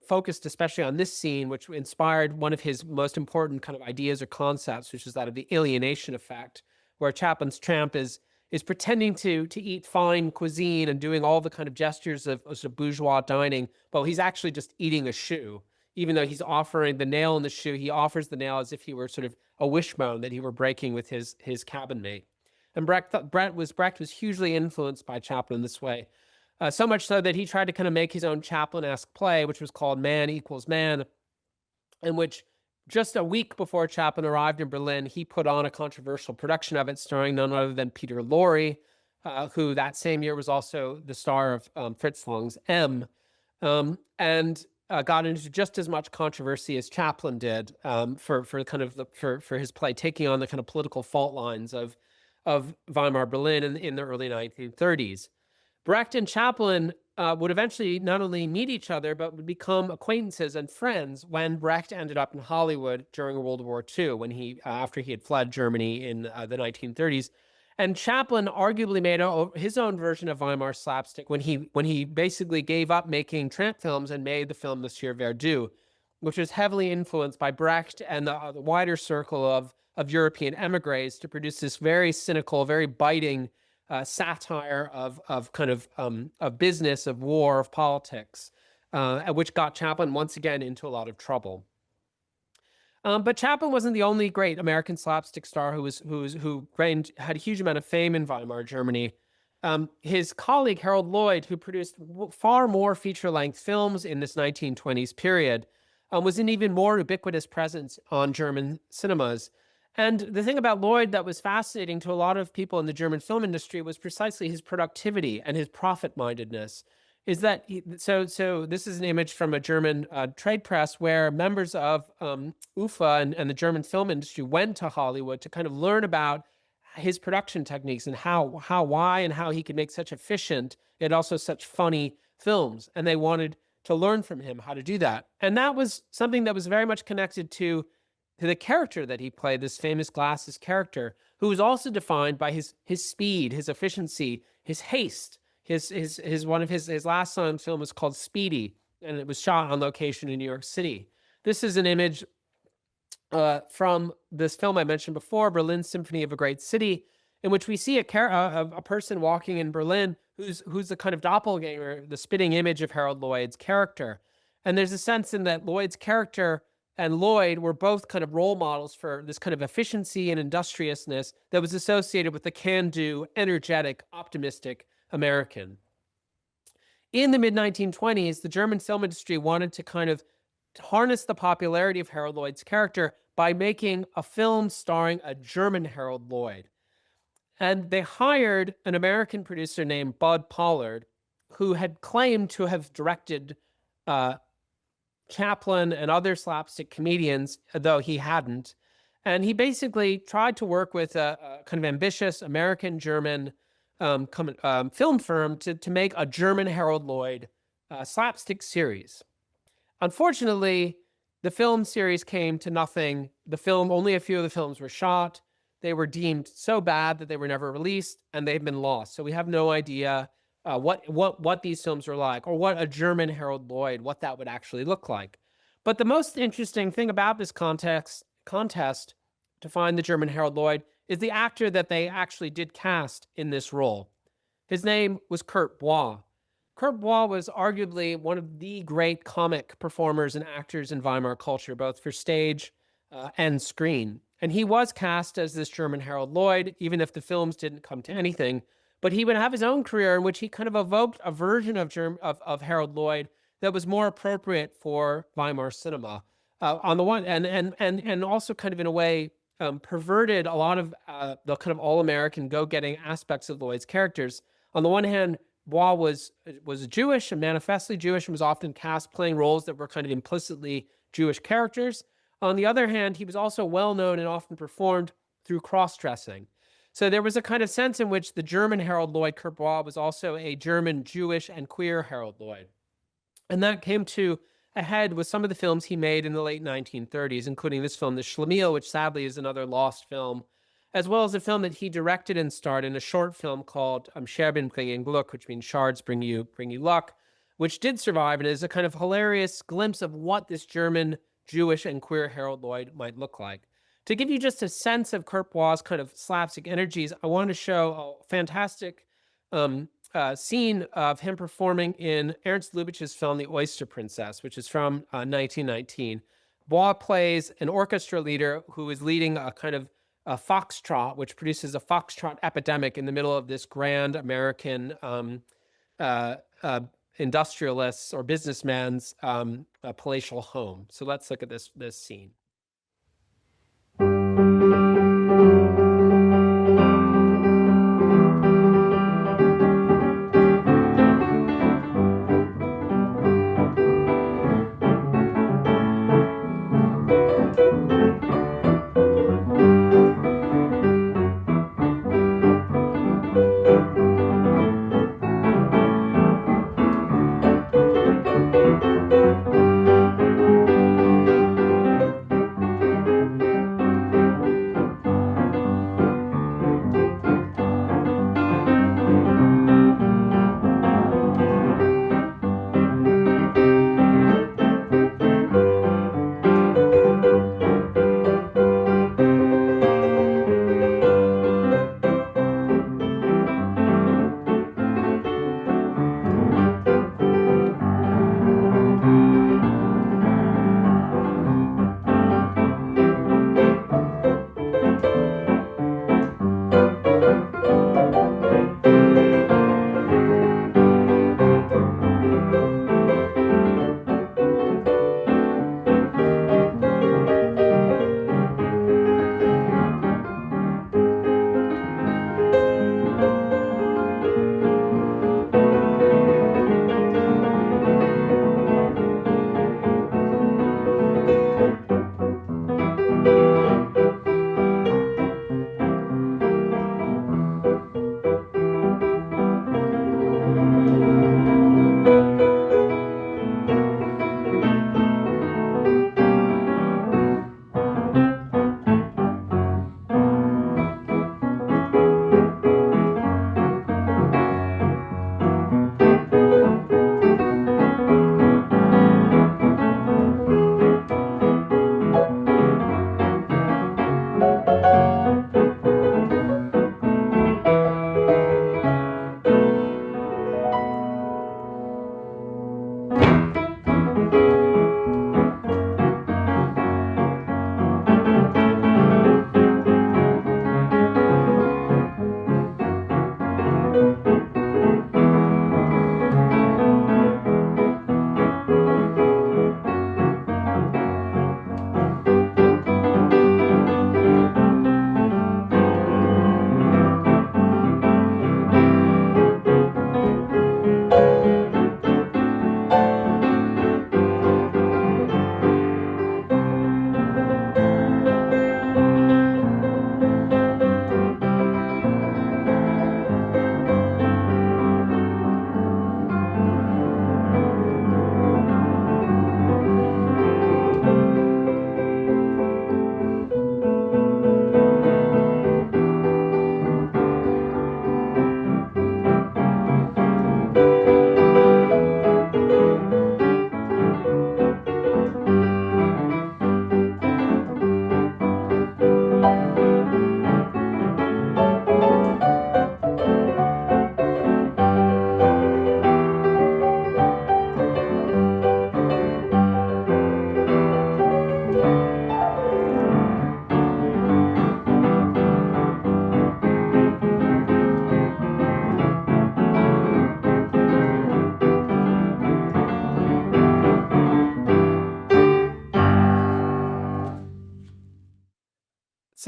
focused especially on this scene, which inspired one of his most important kind of ideas or concepts, which is that of the alienation effect, where Chaplin's tramp is pretending to eat fine cuisine and doing all the kind of gestures of bourgeois dining, but he's actually just eating a shoe. Even though he's offering the nail in the shoe, he offers the nail as if he were sort of a wishbone that he were breaking with his cabin mate. And Brecht was hugely influenced by Chaplin this way, so much so that he tried to kind of make his own Chaplin-esque play, which was called Man Equals Man, in which just a week before Chaplin arrived in Berlin, he put on a controversial production of it starring none other than Peter Lorre, who that same year was also the star of Fritz Lang's M. And got into just as much controversy as Chaplin did for his play, taking on the kind of political fault lines of Weimar Berlin in the early 1930s. Brecht and Chaplin would eventually not only meet each other, but would become acquaintances and friends when Brecht ended up in Hollywood during World War II, when after he had fled Germany in the 1930s. And Chaplin arguably made his own version of Weimar Slapstick when he basically gave up making tramp films and made the film Monsieur Verdoux, which was heavily influenced by Brecht and the wider circle of European emigres to produce this very cynical, very biting satire of business, of war, of politics, which got Chaplin once again into a lot of trouble. But Chaplin wasn't the only great American slapstick star who had a huge amount of fame in Weimar Germany. His colleague Harold Lloyd, who produced far more feature-length films in this 1920s period, was an even more ubiquitous presence on German cinemas. And the thing about Lloyd that was fascinating to a lot of people in the German film industry was precisely his productivity and his profit-mindedness. Is that so this is an image from a German trade press where members of UFA and the German film industry went to Hollywood to kind of learn about his production techniques and why and how he could make such efficient and also such funny films. And they wanted to learn from him how to do that. And that was something that was very much connected to the character that he played, this famous glasses character, who was also defined by his speed, his efficiency, his haste. One of his last silent film was called Speedy, and it was shot on location in New York City. This is an image from this film I mentioned before, Berlin Symphony of a Great City, in which we see a person walking in Berlin who's the kind of doppelganger, the spitting image of Harold Lloyd's character. And there's a sense in that Lloyd's character and Lloyd were both kind of role models for this kind of efficiency and industriousness that was associated with the can-do, energetic, optimistic American. In the mid-1920s, the German film industry wanted to kind of harness the popularity of Harold Lloyd's character by making a film starring a German Harold Lloyd. And they hired an American producer named Bud Pollard, who had claimed to have directed Chaplin and other slapstick comedians, though he hadn't. And he basically tried to work with a kind of ambitious American-German film firm to make a German Harold Lloyd slapstick series. Unfortunately, The film series came to nothing. Only a few of the films were shot. They were deemed so bad that they were never released, and they've been lost. So we have no idea what these films were like, or what a German Harold Lloyd, what that would actually look like. But the most interesting thing about this contest to find the German Harold Lloyd is the actor that they actually did cast in this role. His name was Kurt Bois. Kurt Bois was arguably one of the great comic performers and actors in Weimar culture, both for stage and screen. And he was cast as this German Harold Lloyd, even if the films didn't come to anything. But he would have his own career in which he kind of evoked a version of Harold Lloyd that was more appropriate for Weimar cinema. On the one, and also kind of in a way perverted a lot of the kind of all-American go-getting aspects of Lloyd's characters. On the one hand, Bois was Jewish and manifestly Jewish, and was often cast playing roles that were kind of implicitly Jewish characters. On the other hand, he was also well known and often performed through cross-dressing. So there was a kind of sense in which the German Harold Lloyd, Kurt Bois, was also a German, Jewish, and queer Harold Lloyd. And that came to a head with some of the films he made in the late 1930s, including this film, The Schlemiel, which sadly is another lost film, as well as a film that he directed and starred in, a short film called Scherben bringen Glück, which means shards bring you luck, which did survive and is a kind of hilarious glimpse of what this German, Jewish, and queer Harold Lloyd might look like. To give you just a sense of Kurt Bois' kind of slapstick energies, I want to show a fantastic scene of him performing in Ernst Lubitsch's film The Oyster Princess, which is from 1919. Bois plays an orchestra leader who is leading a kind of a foxtrot, which produces a foxtrot epidemic in the middle of this grand American industrialist's or businessman's palatial home. So let's look at this scene.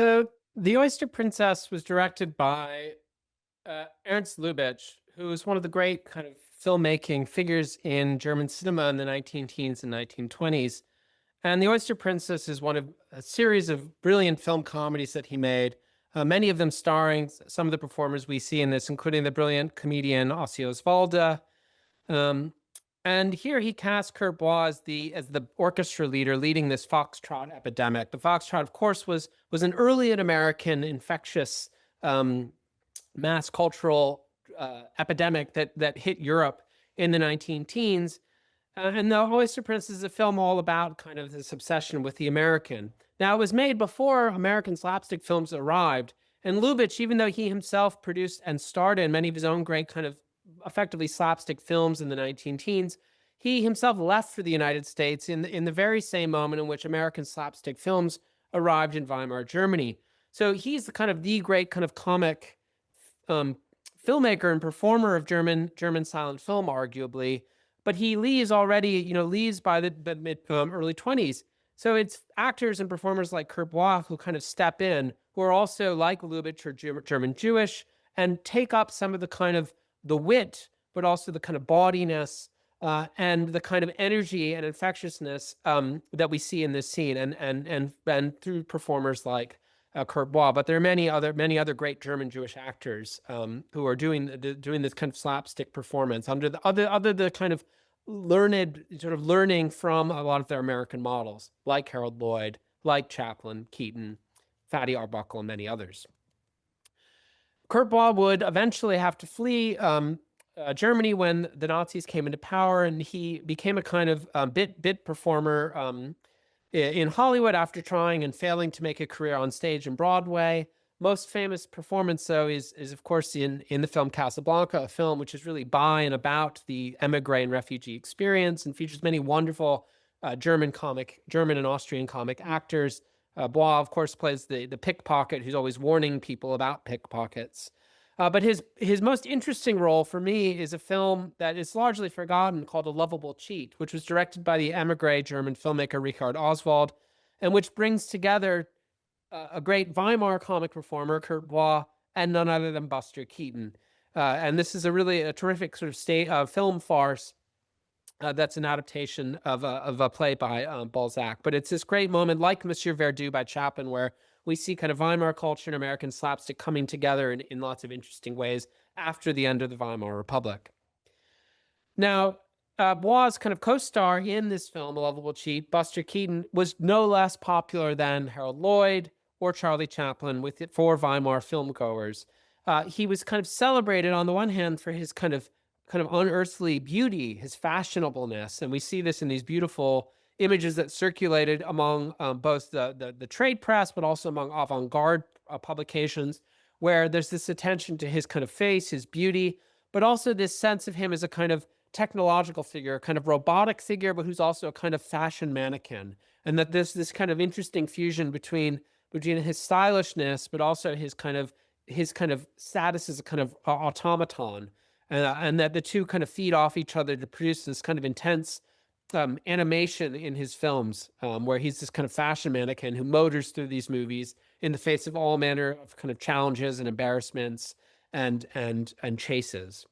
So The Oyster Princess was directed by Ernst Lubitsch, who is one of the great kind of filmmaking figures in German cinema in the 19 teens and 1920s. And The Oyster Princess is one of a series of brilliant film comedies that he made, many of them starring some of the performers we see in this, including the brilliant comedian Ossie Oswalde. Um, and here he cast Kurt Bois as the orchestra leader leading this foxtrot epidemic. The foxtrot, of course, was an early American infectious mass cultural epidemic that hit Europe in the 19 teens. And The Oyster Princess is a film all about kind of this obsession with the American. Now, it was made before American slapstick films arrived. And Lubitsch, even though he himself produced and starred in many of his own great kind of effectively slapstick films in the 19 teens, he himself left for the United States in the very same moment in which American slapstick films arrived in Weimar, Germany. So he's the great kind of comic filmmaker and performer of German silent film, arguably. But he leaves by the mid early 20s. So it's actors and performers like Kurt Bois who kind of step in, who are also like Lubitsch or German Jewish, and take up some of the kind of the wit, but also the kind of bawdiness and the kind of energy and infectiousness that we see in this scene, and through performers like Kurt Bois. But there are many other great German Jewish actors who are doing this kind of slapstick performance under the kind of learning from a lot of their American models, like Harold Lloyd, like Chaplin, Keaton, Fatty Arbuckle, and many others. Kurt Bois would eventually have to flee Germany when the Nazis came into power, and he became a kind of bit performer in Hollywood after trying and failing to make a career on stage and Broadway. Most famous performance, though, is of course in the film Casablanca, a film which is really by and about the emigre and refugee experience and features many wonderful German and Austrian comic actors. Bois, of course, plays the pickpocket who's always warning people about pickpockets. But his most interesting role for me is a film that is largely forgotten called A Lovable Cheat, which was directed by the emigre German filmmaker Richard Oswald, and which brings together a great Weimar comic performer, Kurt Bois, and none other than Buster Keaton. And this is a terrific sort of film farce that's an adaptation of a play by Balzac. But it's this great moment, like Monsieur Verdoux by Chaplin, where we see kind of Weimar culture and American slapstick coming together in lots of interesting ways after the end of the Weimar Republic. Now, Bois' kind of co-star in this film, A Lovable Cheat, Buster Keaton, was no less popular than Harold Lloyd or Charlie Chaplin for Weimar filmgoers. He was kind of celebrated on the one hand for his kind of unearthly beauty, his fashionableness, and we see this in these beautiful images that circulated among both the trade press, but also among avant-garde publications, where there's this attention to his kind of face, his beauty, but also this sense of him as a kind of technological figure, a kind of robotic figure, but who's also a kind of fashion mannequin, and that there's this kind of interesting fusion between his stylishness, but also his kind of status as a kind of automaton, and that the two kind of feed off each other to produce this kind of intense animation in his films, where he's this kind of fashion mannequin who motors through these movies in the face of all manner of kind of challenges and embarrassments and chases.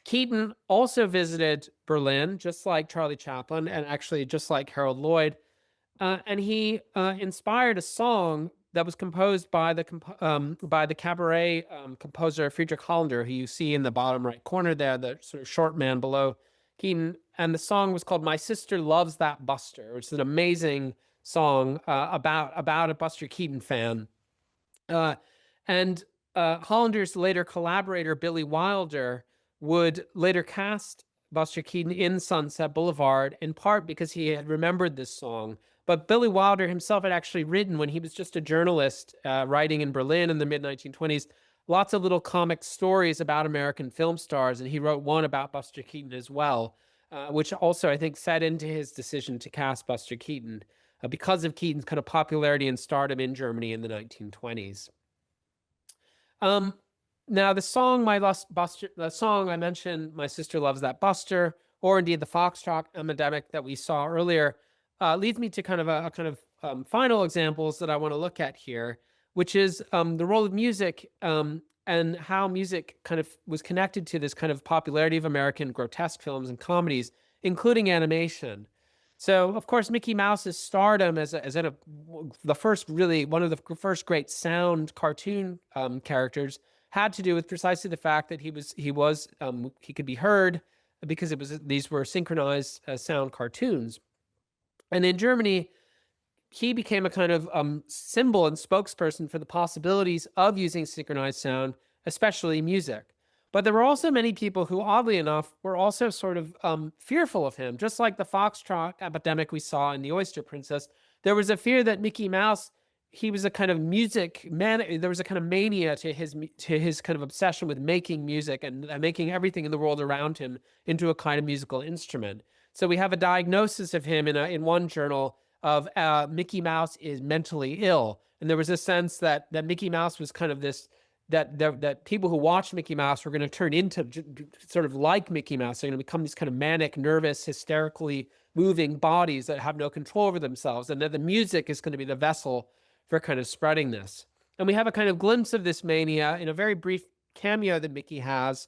Keaton also visited Berlin, just like Charlie Chaplin, and actually just like Harold Lloyd, and he inspired a song that was composed by the cabaret composer Friedrich Hollander, who you see in the bottom right corner there, the sort of short man below Keaton. And the song was called "My Sister Loves That Buster," which is an amazing song about a Buster Keaton fan. And Hollander's later collaborator Billy Wilder would later cast Buster Keaton in Sunset Boulevard, in part because he had remembered this song. But Billy Wilder himself had actually written, when he was just a journalist writing in Berlin in the mid-1920s, lots of little comic stories about American film stars, and he wrote one about Buster Keaton as well, which also, I think, fed into his decision to cast Buster Keaton because of Keaton's kind of popularity and stardom in Germany in the 1920s. Now, the song I mentioned, "My Sister Loves That Buster," or indeed the Foxtrot epidemic that we saw earlier, leads me to kind of a kind of final examples that I want to look at here, which is the role of music and how music kind of was connected to this kind of popularity of American grotesque films and comedies, including animation. So, of course, Mickey Mouse's stardom as the first, really one of the first great sound cartoon characters had to do with precisely the fact that he could be heard because these were synchronized sound cartoons. And in Germany, he became a kind of symbol and spokesperson for the possibilities of using synchronized sound, especially music. But there were also many people who, oddly enough, were also sort of fearful of him. Just like the foxtrot epidemic we saw in The Oyster Princess, there was a fear that Mickey Mouse, he was a kind of music man. There was a kind of mania to his kind of obsession with making music and making everything in the world around him into a kind of musical instrument. So we have a diagnosis of him in one journal of Mickey Mouse is mentally ill, and there was a sense that Mickey Mouse was kind of this. That people who watched Mickey Mouse were going to turn into sort of like Mickey Mouse. They're going to become these kind of manic, nervous, hysterically moving bodies that have no control over themselves, and that the music is going to be the vessel for kind of spreading this. And we have a kind of glimpse of this mania in a very brief cameo that Mickey has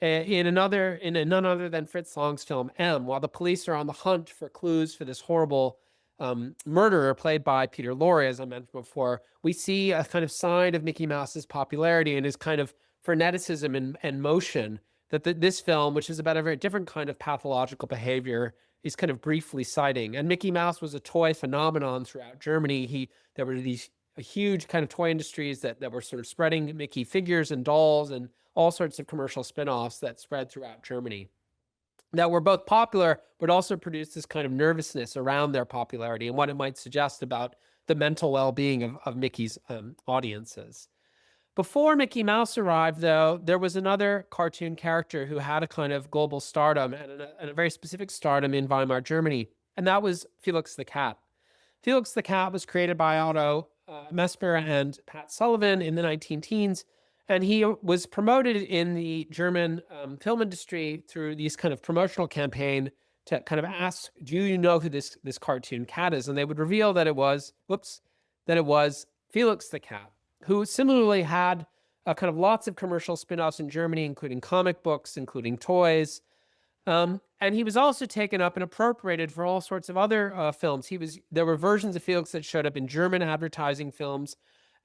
in none other than Fritz Lang's film M, while the police are on the hunt for clues for this horrible murderer played by Peter Lorre, as I mentioned before. We see a kind of sign of Mickey Mouse's popularity and his kind of freneticism and motion that this film, which is about a very different kind of pathological behavior, is kind of briefly citing. And Mickey Mouse was a toy phenomenon throughout Germany. There were these huge kind of toy industries that were sort of spreading Mickey figures and dolls and all sorts of commercial spin-offs that spread throughout Germany that were both popular, but also produced this kind of nervousness around their popularity and what it might suggest about the mental well-being of Mickey's audiences. Before Mickey Mouse arrived, though, there was another cartoon character who had a kind of global stardom and a very specific stardom in Weimar Germany, and that was Felix the Cat. Felix the Cat was created by Otto Mesmer and Pat Sullivan in the 19-teens, and he was promoted in the German film industry through these kind of promotional campaign to kind of ask, do you know who this cartoon cat is? And they would reveal that it was Felix the Cat, who similarly had kind of lots of commercial spin-offs in Germany, including comic books, including toys. And he was also taken up and appropriated for all sorts of other films. There were versions of Felix that showed up in German advertising films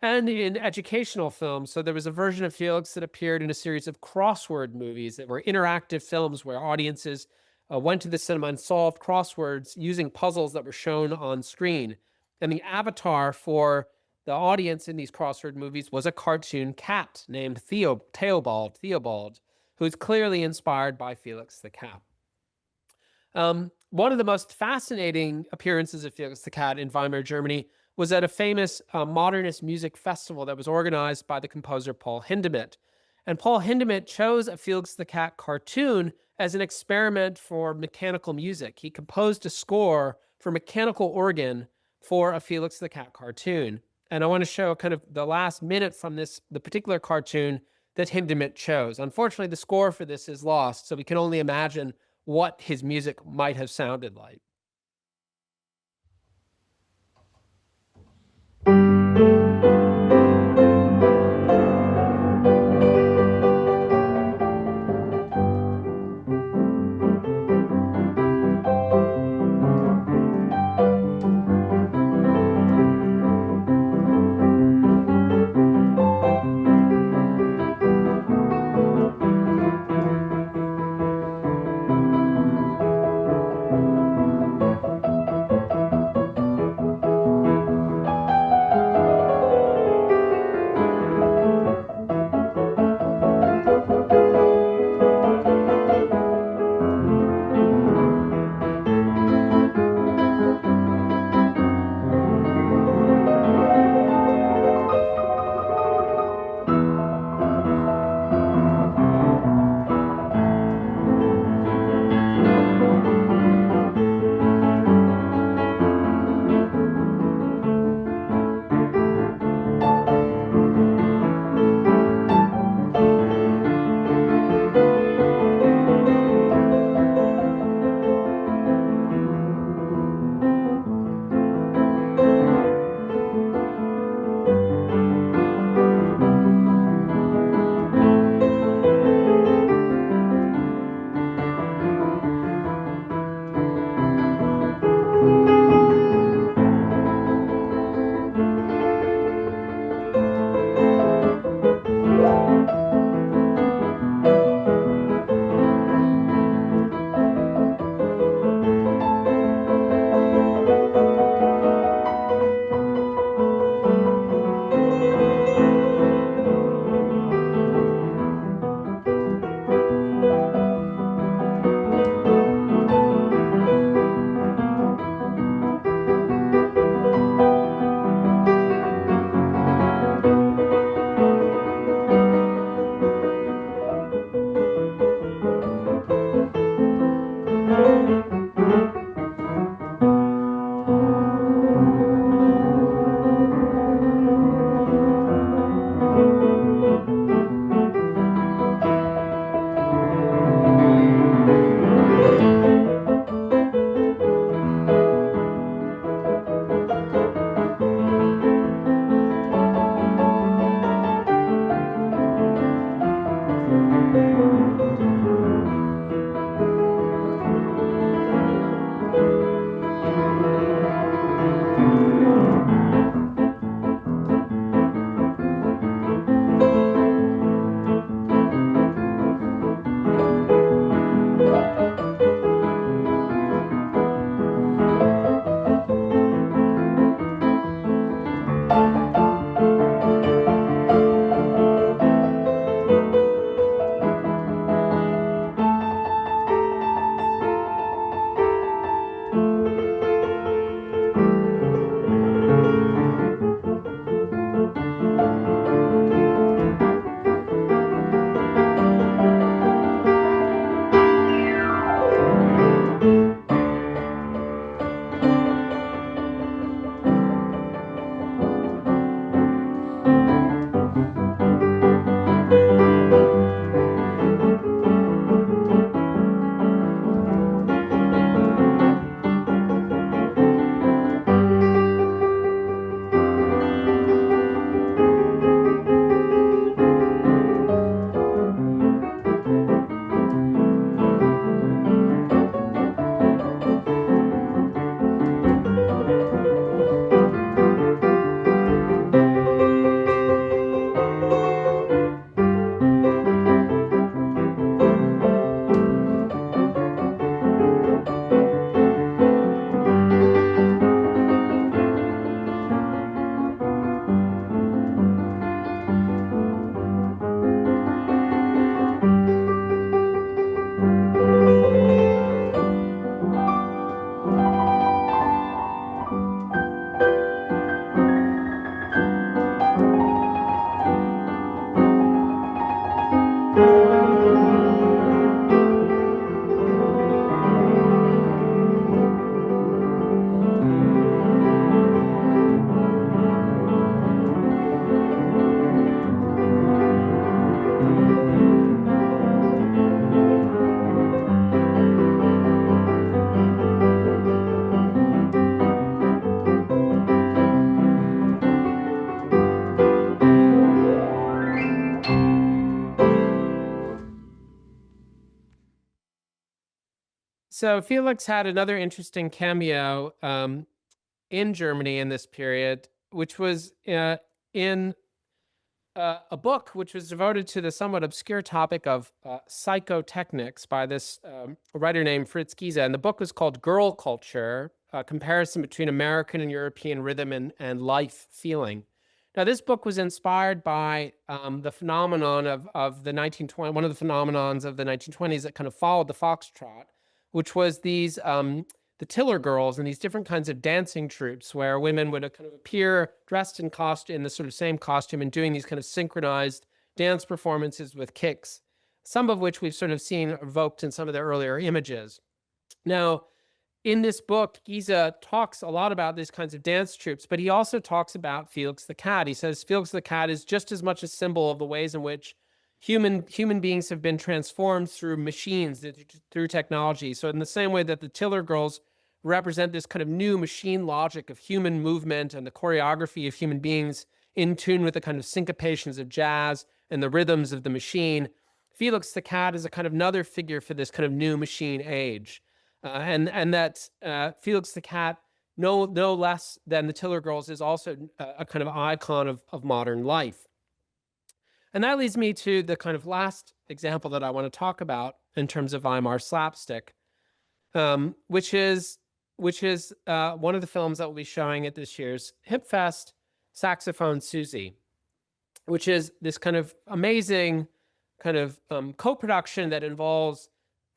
and in educational films. So there was a version of Felix that appeared in a series of crossword movies that were interactive films where audiences went to the cinema and solved crosswords using puzzles that were shown on screen. And the avatar for the audience in these crossword movies was a cartoon cat named Theobald, who is clearly inspired by Felix the Cat. One of the most fascinating appearances of Felix the Cat in Weimar, Germany, was at a famous modernist music festival that was organized by the composer Paul Hindemith. And Paul Hindemith chose a Felix the Cat cartoon as an experiment for mechanical music. He composed a score for mechanical organ for a Felix the Cat cartoon. And I want to show kind of the last minute from the particular cartoon that Hindemith chose. Unfortunately, the score for this is lost, so we can only imagine what his music might have sounded like. So Felix had another interesting cameo in Germany in this period, which was in a book which was devoted to the somewhat obscure topic of psychotechnics by this writer named Fritz Giese. And the book was called Girl Culture, a comparison between American and European rhythm and life feeling. Now, this book was inspired by the phenomenon of the 1920s, one of the phenomenons of the 1920s that kind of followed the foxtrot, which was these the Tiller girls and these different kinds of dancing troupes where women would kind of appear dressed in the sort of same costume and doing these kind of synchronized dance performances with kicks, some of which we've sort of seen evoked in some of the earlier images. Now, in this book, Giese talks a lot about these kinds of dance troupes, but he also talks about Felix the cat. He says Felix the cat is just as much a symbol of the ways in which human beings have been transformed through machines, through technology. So in the same way that the Tiller girls represent this kind of new machine logic of human movement and the choreography of human beings in tune with the kind of syncopations of jazz and the rhythms of the machine, Felix the cat is a kind of another figure for this kind of new machine age. And that Felix the cat, no less than the Tiller girls, is also a kind of icon of modern life. And that leads me to the kind of last example that I want to talk about in terms of Weimar slapstick, which is one of the films that we'll be showing at this year's HipFest, Saxophone Susie, which is this kind of amazing kind of co-production that involves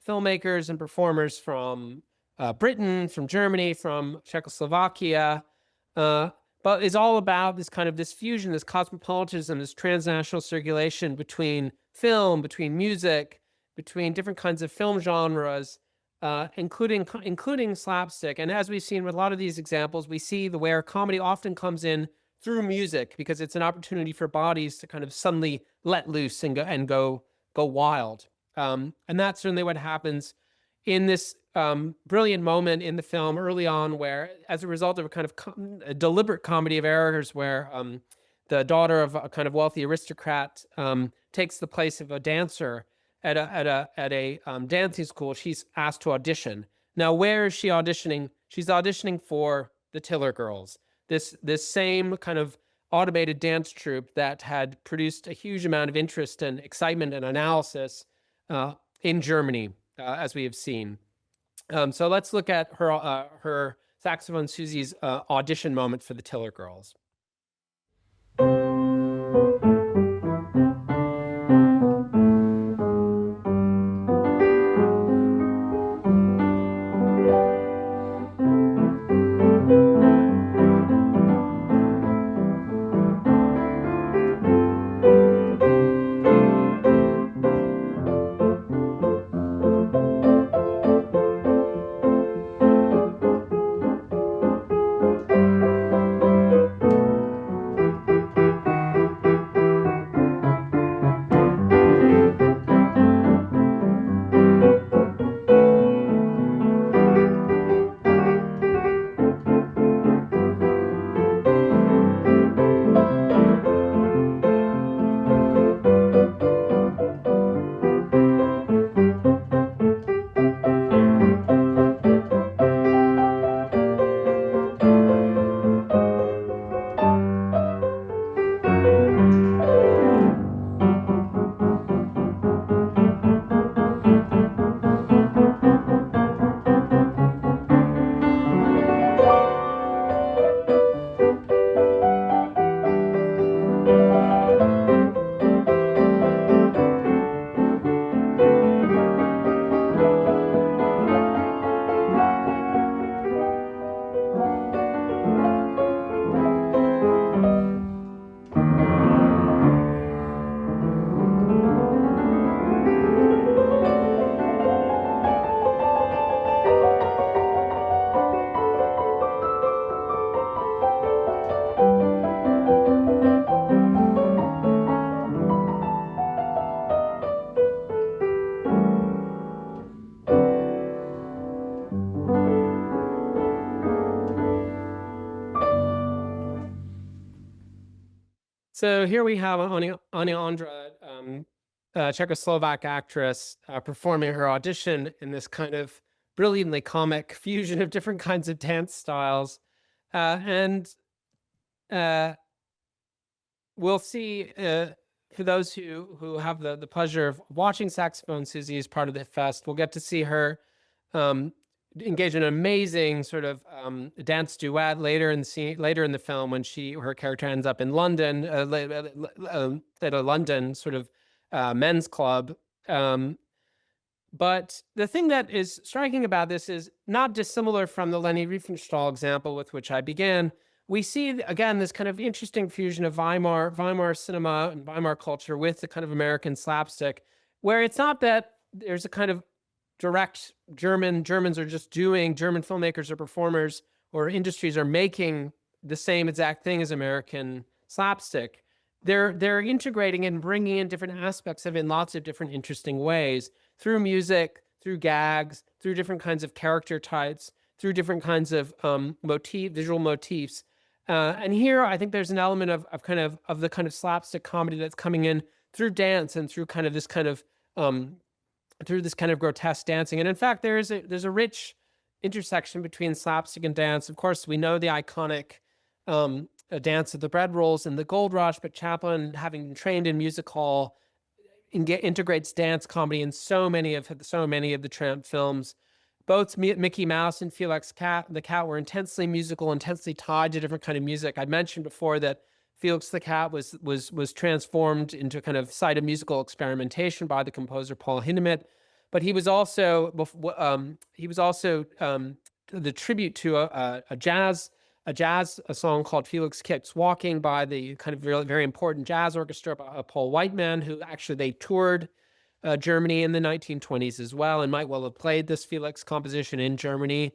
filmmakers and performers from Britain, from Germany, from Czechoslovakia, but is all about this fusion, this cosmopolitanism, this transnational circulation between film, between music, between different kinds of film genres, including slapstick. And as we've seen with a lot of these examples, we see where comedy often comes in through music because it's an opportunity for bodies to kind of suddenly let loose and go wild. And that's certainly what happens in this brilliant moment in the film early on, where, as a result of a kind of a deliberate comedy of errors, where the daughter of a kind of wealthy aristocrat takes the place of a dancer at a dancing school, she's asked to audition. Now, where is she auditioning? She's auditioning for the Tiller Girls, this same kind of automated dance troupe that had produced a huge amount of interest and excitement and analysis in Germany, as we have seen. So let's look at her Saxophone Susie's audition moment for the Tiller Girls. So here we have Anya Ondra, Czechoslovak actress, performing her audition in this kind of brilliantly comic fusion of different kinds of dance styles. And we'll see, for those who have the pleasure of watching Saxophone Susie as part of the fest, we'll get to see her engage in an amazing sort of dance duet later in the film when her character ends up in London, at a London sort of men's club. But the thing that is striking about this is not dissimilar from the Leni Riefenstahl example with which I began. We see, again, this kind of interesting fusion of Weimar cinema and Weimar culture with the kind of American slapstick, where it's not that there's a kind of direct Germans are just doing, German filmmakers or performers or industries are making the same exact thing as American slapstick. They're integrating and bringing in different aspects of it in lots of different interesting ways, through music, through gags, through different kinds of character types, through different kinds of visual motifs. And here, I think there's an element of the kind of slapstick comedy that's coming in through dance and through kind of this kind of grotesque dancing. And in fact, there's a rich intersection between slapstick and dance. Of course, we know the iconic dance of the bread rolls and the Gold Rush, but Chaplin, having been trained in music hall, integrates dance comedy in so many of the Tramp films. Both Mickey Mouse and Felix the Cat were intensely musical, intensely tied to different kind of music. I mentioned before that Felix the Cat was transformed into a kind of site of musical experimentation by the composer Paul Hindemith, but he was also the tribute to a song called Felix Keeps Walking by the kind of very, very important jazz orchestra, Paul Whiteman, who actually they toured Germany in the 1920s as well, and might well have played this Felix composition in Germany.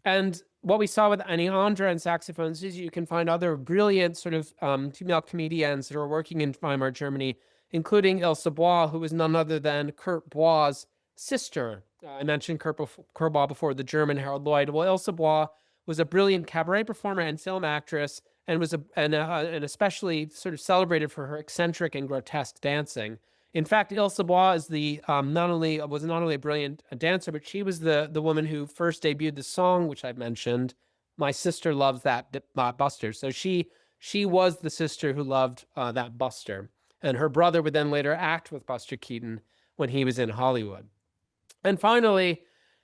And what we saw with Annie Andra and saxophones is you can find other brilliant sort of female comedians that are working in Weimar Germany, including Ilse Bois, who was none other than Kurt Bois' sister. I mentioned Kurt Bois before, the German Harold Lloyd. Well, Ilse Bois was a brilliant cabaret performer and film actress, and was and especially sort of celebrated for her eccentric and grotesque dancing. In fact, Ilse Bois is not only a brilliant dancer, but she was the woman who first debuted the song, which I've mentioned, "My Sister Loves That Buster." So she was the sister who loved that Buster, and her brother would then later act with Buster Keaton when he was in Hollywood. And finally,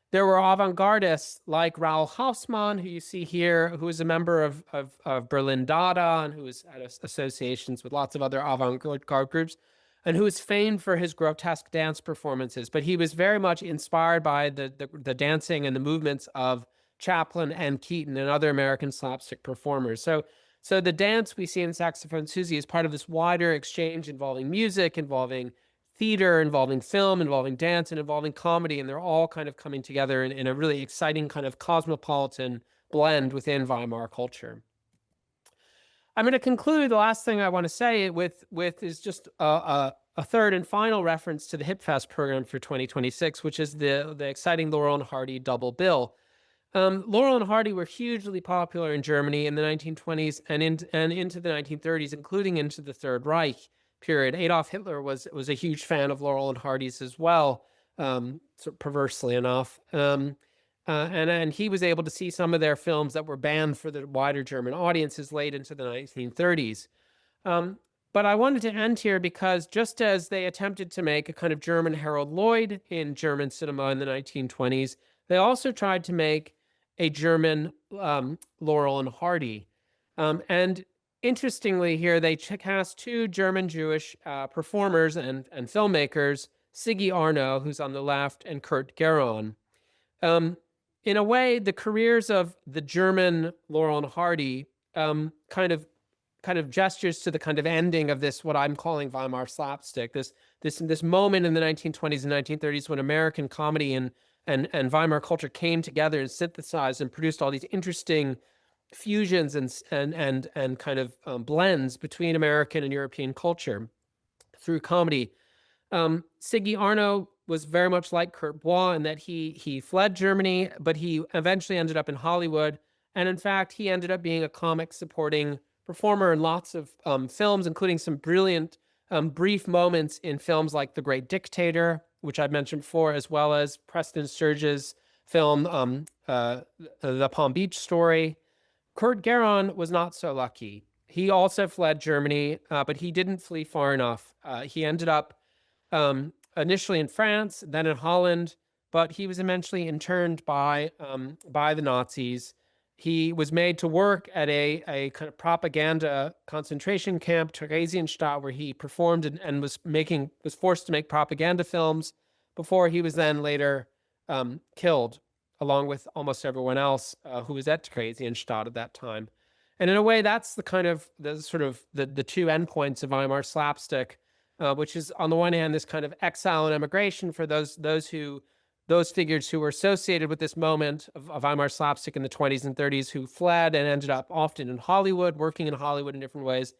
there were avant-gardists like Raoul Hausmann, who you see here, who is a member of Berlin Dada and who has had associations with lots of other avant-garde groups, and who is famed for his grotesque dance performances. But he was very much inspired by the dancing and the movements of Chaplin and Keaton and other American slapstick performers. So the dance we see in Saxophone Susie is part of this wider exchange involving music, involving theater, involving film, involving dance, and involving comedy. And they're all kind of coming together in a really exciting kind of cosmopolitan blend within Weimar culture. I'm going to conclude. The last thing I want to say with is just a third and final reference to the HipFest program for 2026, which is the exciting Laurel and Hardy double bill. Laurel and Hardy were hugely popular in Germany in the 1920s and into the 1930s, including into the Third Reich period. Adolf Hitler was a huge fan of Laurel and Hardy's as well, perversely enough. And he was able to see some of their films that were banned for the wider German audiences late into the 1930s. But I wanted to end here because just as they attempted to make a kind of German Harold Lloyd in German cinema in the 1920s, they also tried to make a German Laurel and Hardy. And interestingly here, they cast two German Jewish performers and filmmakers, Siggy Arno, who's on the left, and Kurt Geron. In a way, the careers of the German Laurel and Hardy kind of gestures to the kind of ending of this, what I'm calling Weimar slapstick, this moment in the 1920s and 1930s when American comedy and Weimar culture came together and synthesized and produced all these interesting fusions and kind of blends between American and European culture through comedy. Siggy Arno was very much like Kurt Bois in that he fled Germany, but he eventually ended up in Hollywood. And in fact, he ended up being a comic supporting performer in lots of films, including some brilliant brief moments in films like The Great Dictator, which I've mentioned before, as well as Preston Sturges' film, The Palm Beach Story. Kurt Geron was not so lucky. He also fled Germany, but he didn't flee far enough. He ended up initially in France, then in Holland, but he was eventually interned by the Nazis. He was made to work at a kind of propaganda concentration camp, Theresienstadt, where he performed and was forced to make propaganda films before he was then later killed, along with almost everyone else who was at Theresienstadt at that time. And in a way, that's the kind of the sort of the two endpoints of Weimar Slapstick, which is on the one hand this kind of exile and emigration for those figures who were associated with this moment of Weimar Slapstick in the 20s and 30s, who fled and ended up often in Hollywood, working in Hollywood in different ways,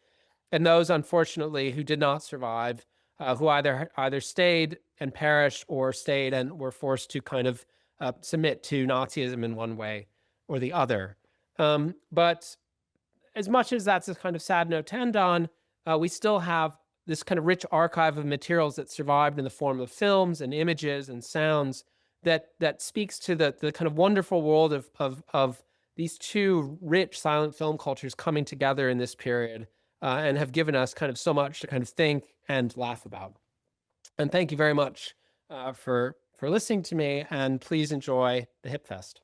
and those unfortunately who did not survive, who either stayed and perished or stayed and were forced to kind of submit to Nazism in one way or the other. But as much as that's a kind of sad note to end on, we still have this kind of rich archive of materials that survived in the form of films and images and sounds that speaks to the kind of wonderful world of these two rich silent film cultures coming together in this period, and have given us kind of so much to kind of think and laugh about. And thank you very much for listening to me, and please enjoy the HipFest.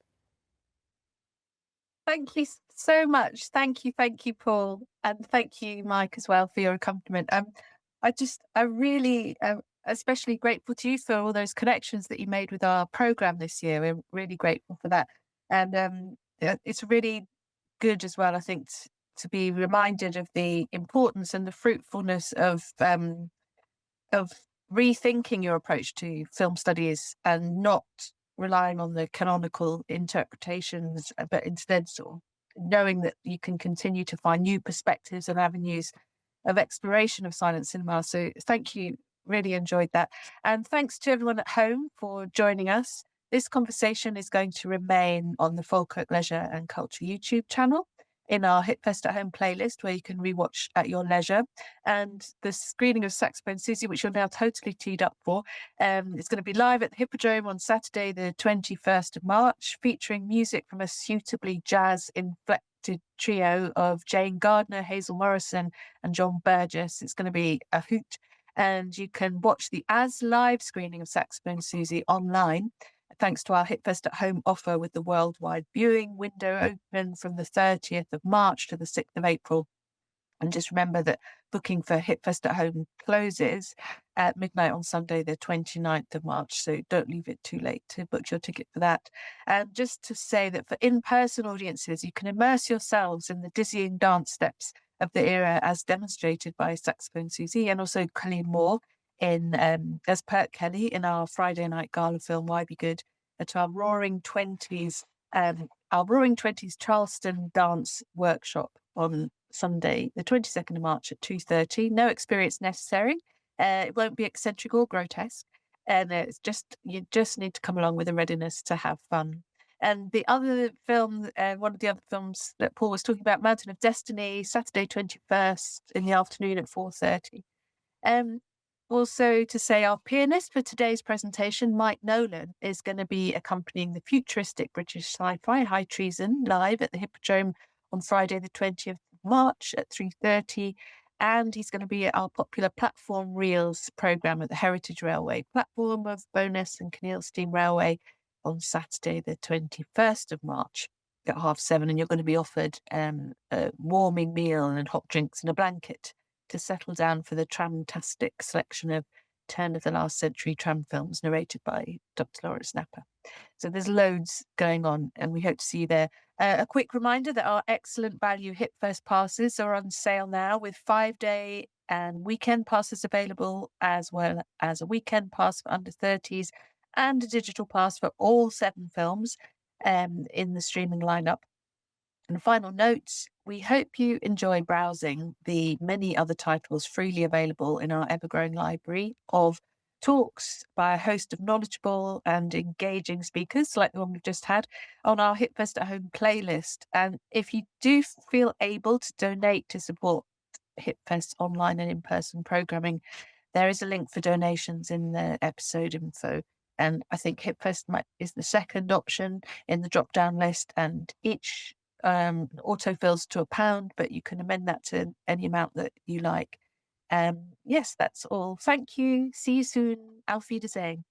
Thank you so much. Thank you, Paul, and thank you, Mike, as well for your accompaniment. I really especially grateful to you for all those connections that you made with our program this year. We're really grateful for that, and it's really good as well, I think, to be reminded of the importance and the fruitfulness of rethinking your approach to film studies and not relying on the canonical interpretations, but instead sort of knowing that you can continue to find new perspectives and avenues of exploration of silent cinema. So thank you. Really enjoyed that. And thanks to everyone at home for joining us. This conversation is going to remain on the Falkirk Leisure and Culture YouTube channel in our HitFest at Home playlist, where you can rewatch at your leisure. And the screening of Saxophone Susie, which you're now totally teed up for, is going to be live at the Hippodrome on Saturday, the 21st of March, featuring music from a suitably jazz-inflected trio of Jane Gardner, Hazel Morrison, and John Burgess. It's going to be a hoot. And you can watch the As live screening of Saxophone Susie online, thanks to our HitFest at Home offer with the worldwide viewing window open from the 30th of March to the 6th of April. And just remember that booking for HitFest at Home closes at midnight on Sunday, the 29th of March. So don't leave it too late to book your ticket for that. And just to say that for in-person audiences, you can immerse yourselves in the dizzying dance steps of the era as demonstrated by Saxophone Susie and also Colleen Moore in as Pert Kelly in our Friday night gala film Why Be Good at our Roaring Twenties Charleston dance workshop on Sunday, the 22nd of March at 2:30. No experience necessary. It won't be eccentric or grotesque, and you just need to come along with a readiness to have fun. And the other film, one of the other films that Paul was talking about, Mountain of Destiny, Saturday 21st in the afternoon at 4:30. Also to say our pianist for today's presentation, Mike Nolan, is going to be accompanying the futuristic British sci-fi High Treason live at the Hippodrome on Friday the 20th of March at 3:30. And he's going to be at our popular Platform Reels programme at the Heritage Railway platform of Bowness and Kinneil Steam Railway on Saturday the 21st of March at 7:30. And you're going to be offered a warming meal and hot drinks and a blanket to settle down for the tramtastic selection of turn of the last century tram films narrated by Dr. Lorre Snapper. So there's loads going on and we hope to see you there. A quick reminder that our excellent value HitFest passes are on sale now with 5-day and weekend passes available, as well as a weekend pass for under 30s and a digital pass for all 7 films in the streaming lineup. And final note, we hope you enjoy browsing the many other titles freely available in our ever-growing library of talks by a host of knowledgeable and engaging speakers like the one we've just had on our HitFest at Home playlist. And if you do feel able to donate to support HitFest online and in-person programming, there is a link for donations in the episode info. And I think HipFest is the second option in the drop-down list, and each autofills to £1, but you can amend that to any amount that you like. Yes, that's all. Thank you. See you soon. Auf Wiedersehen.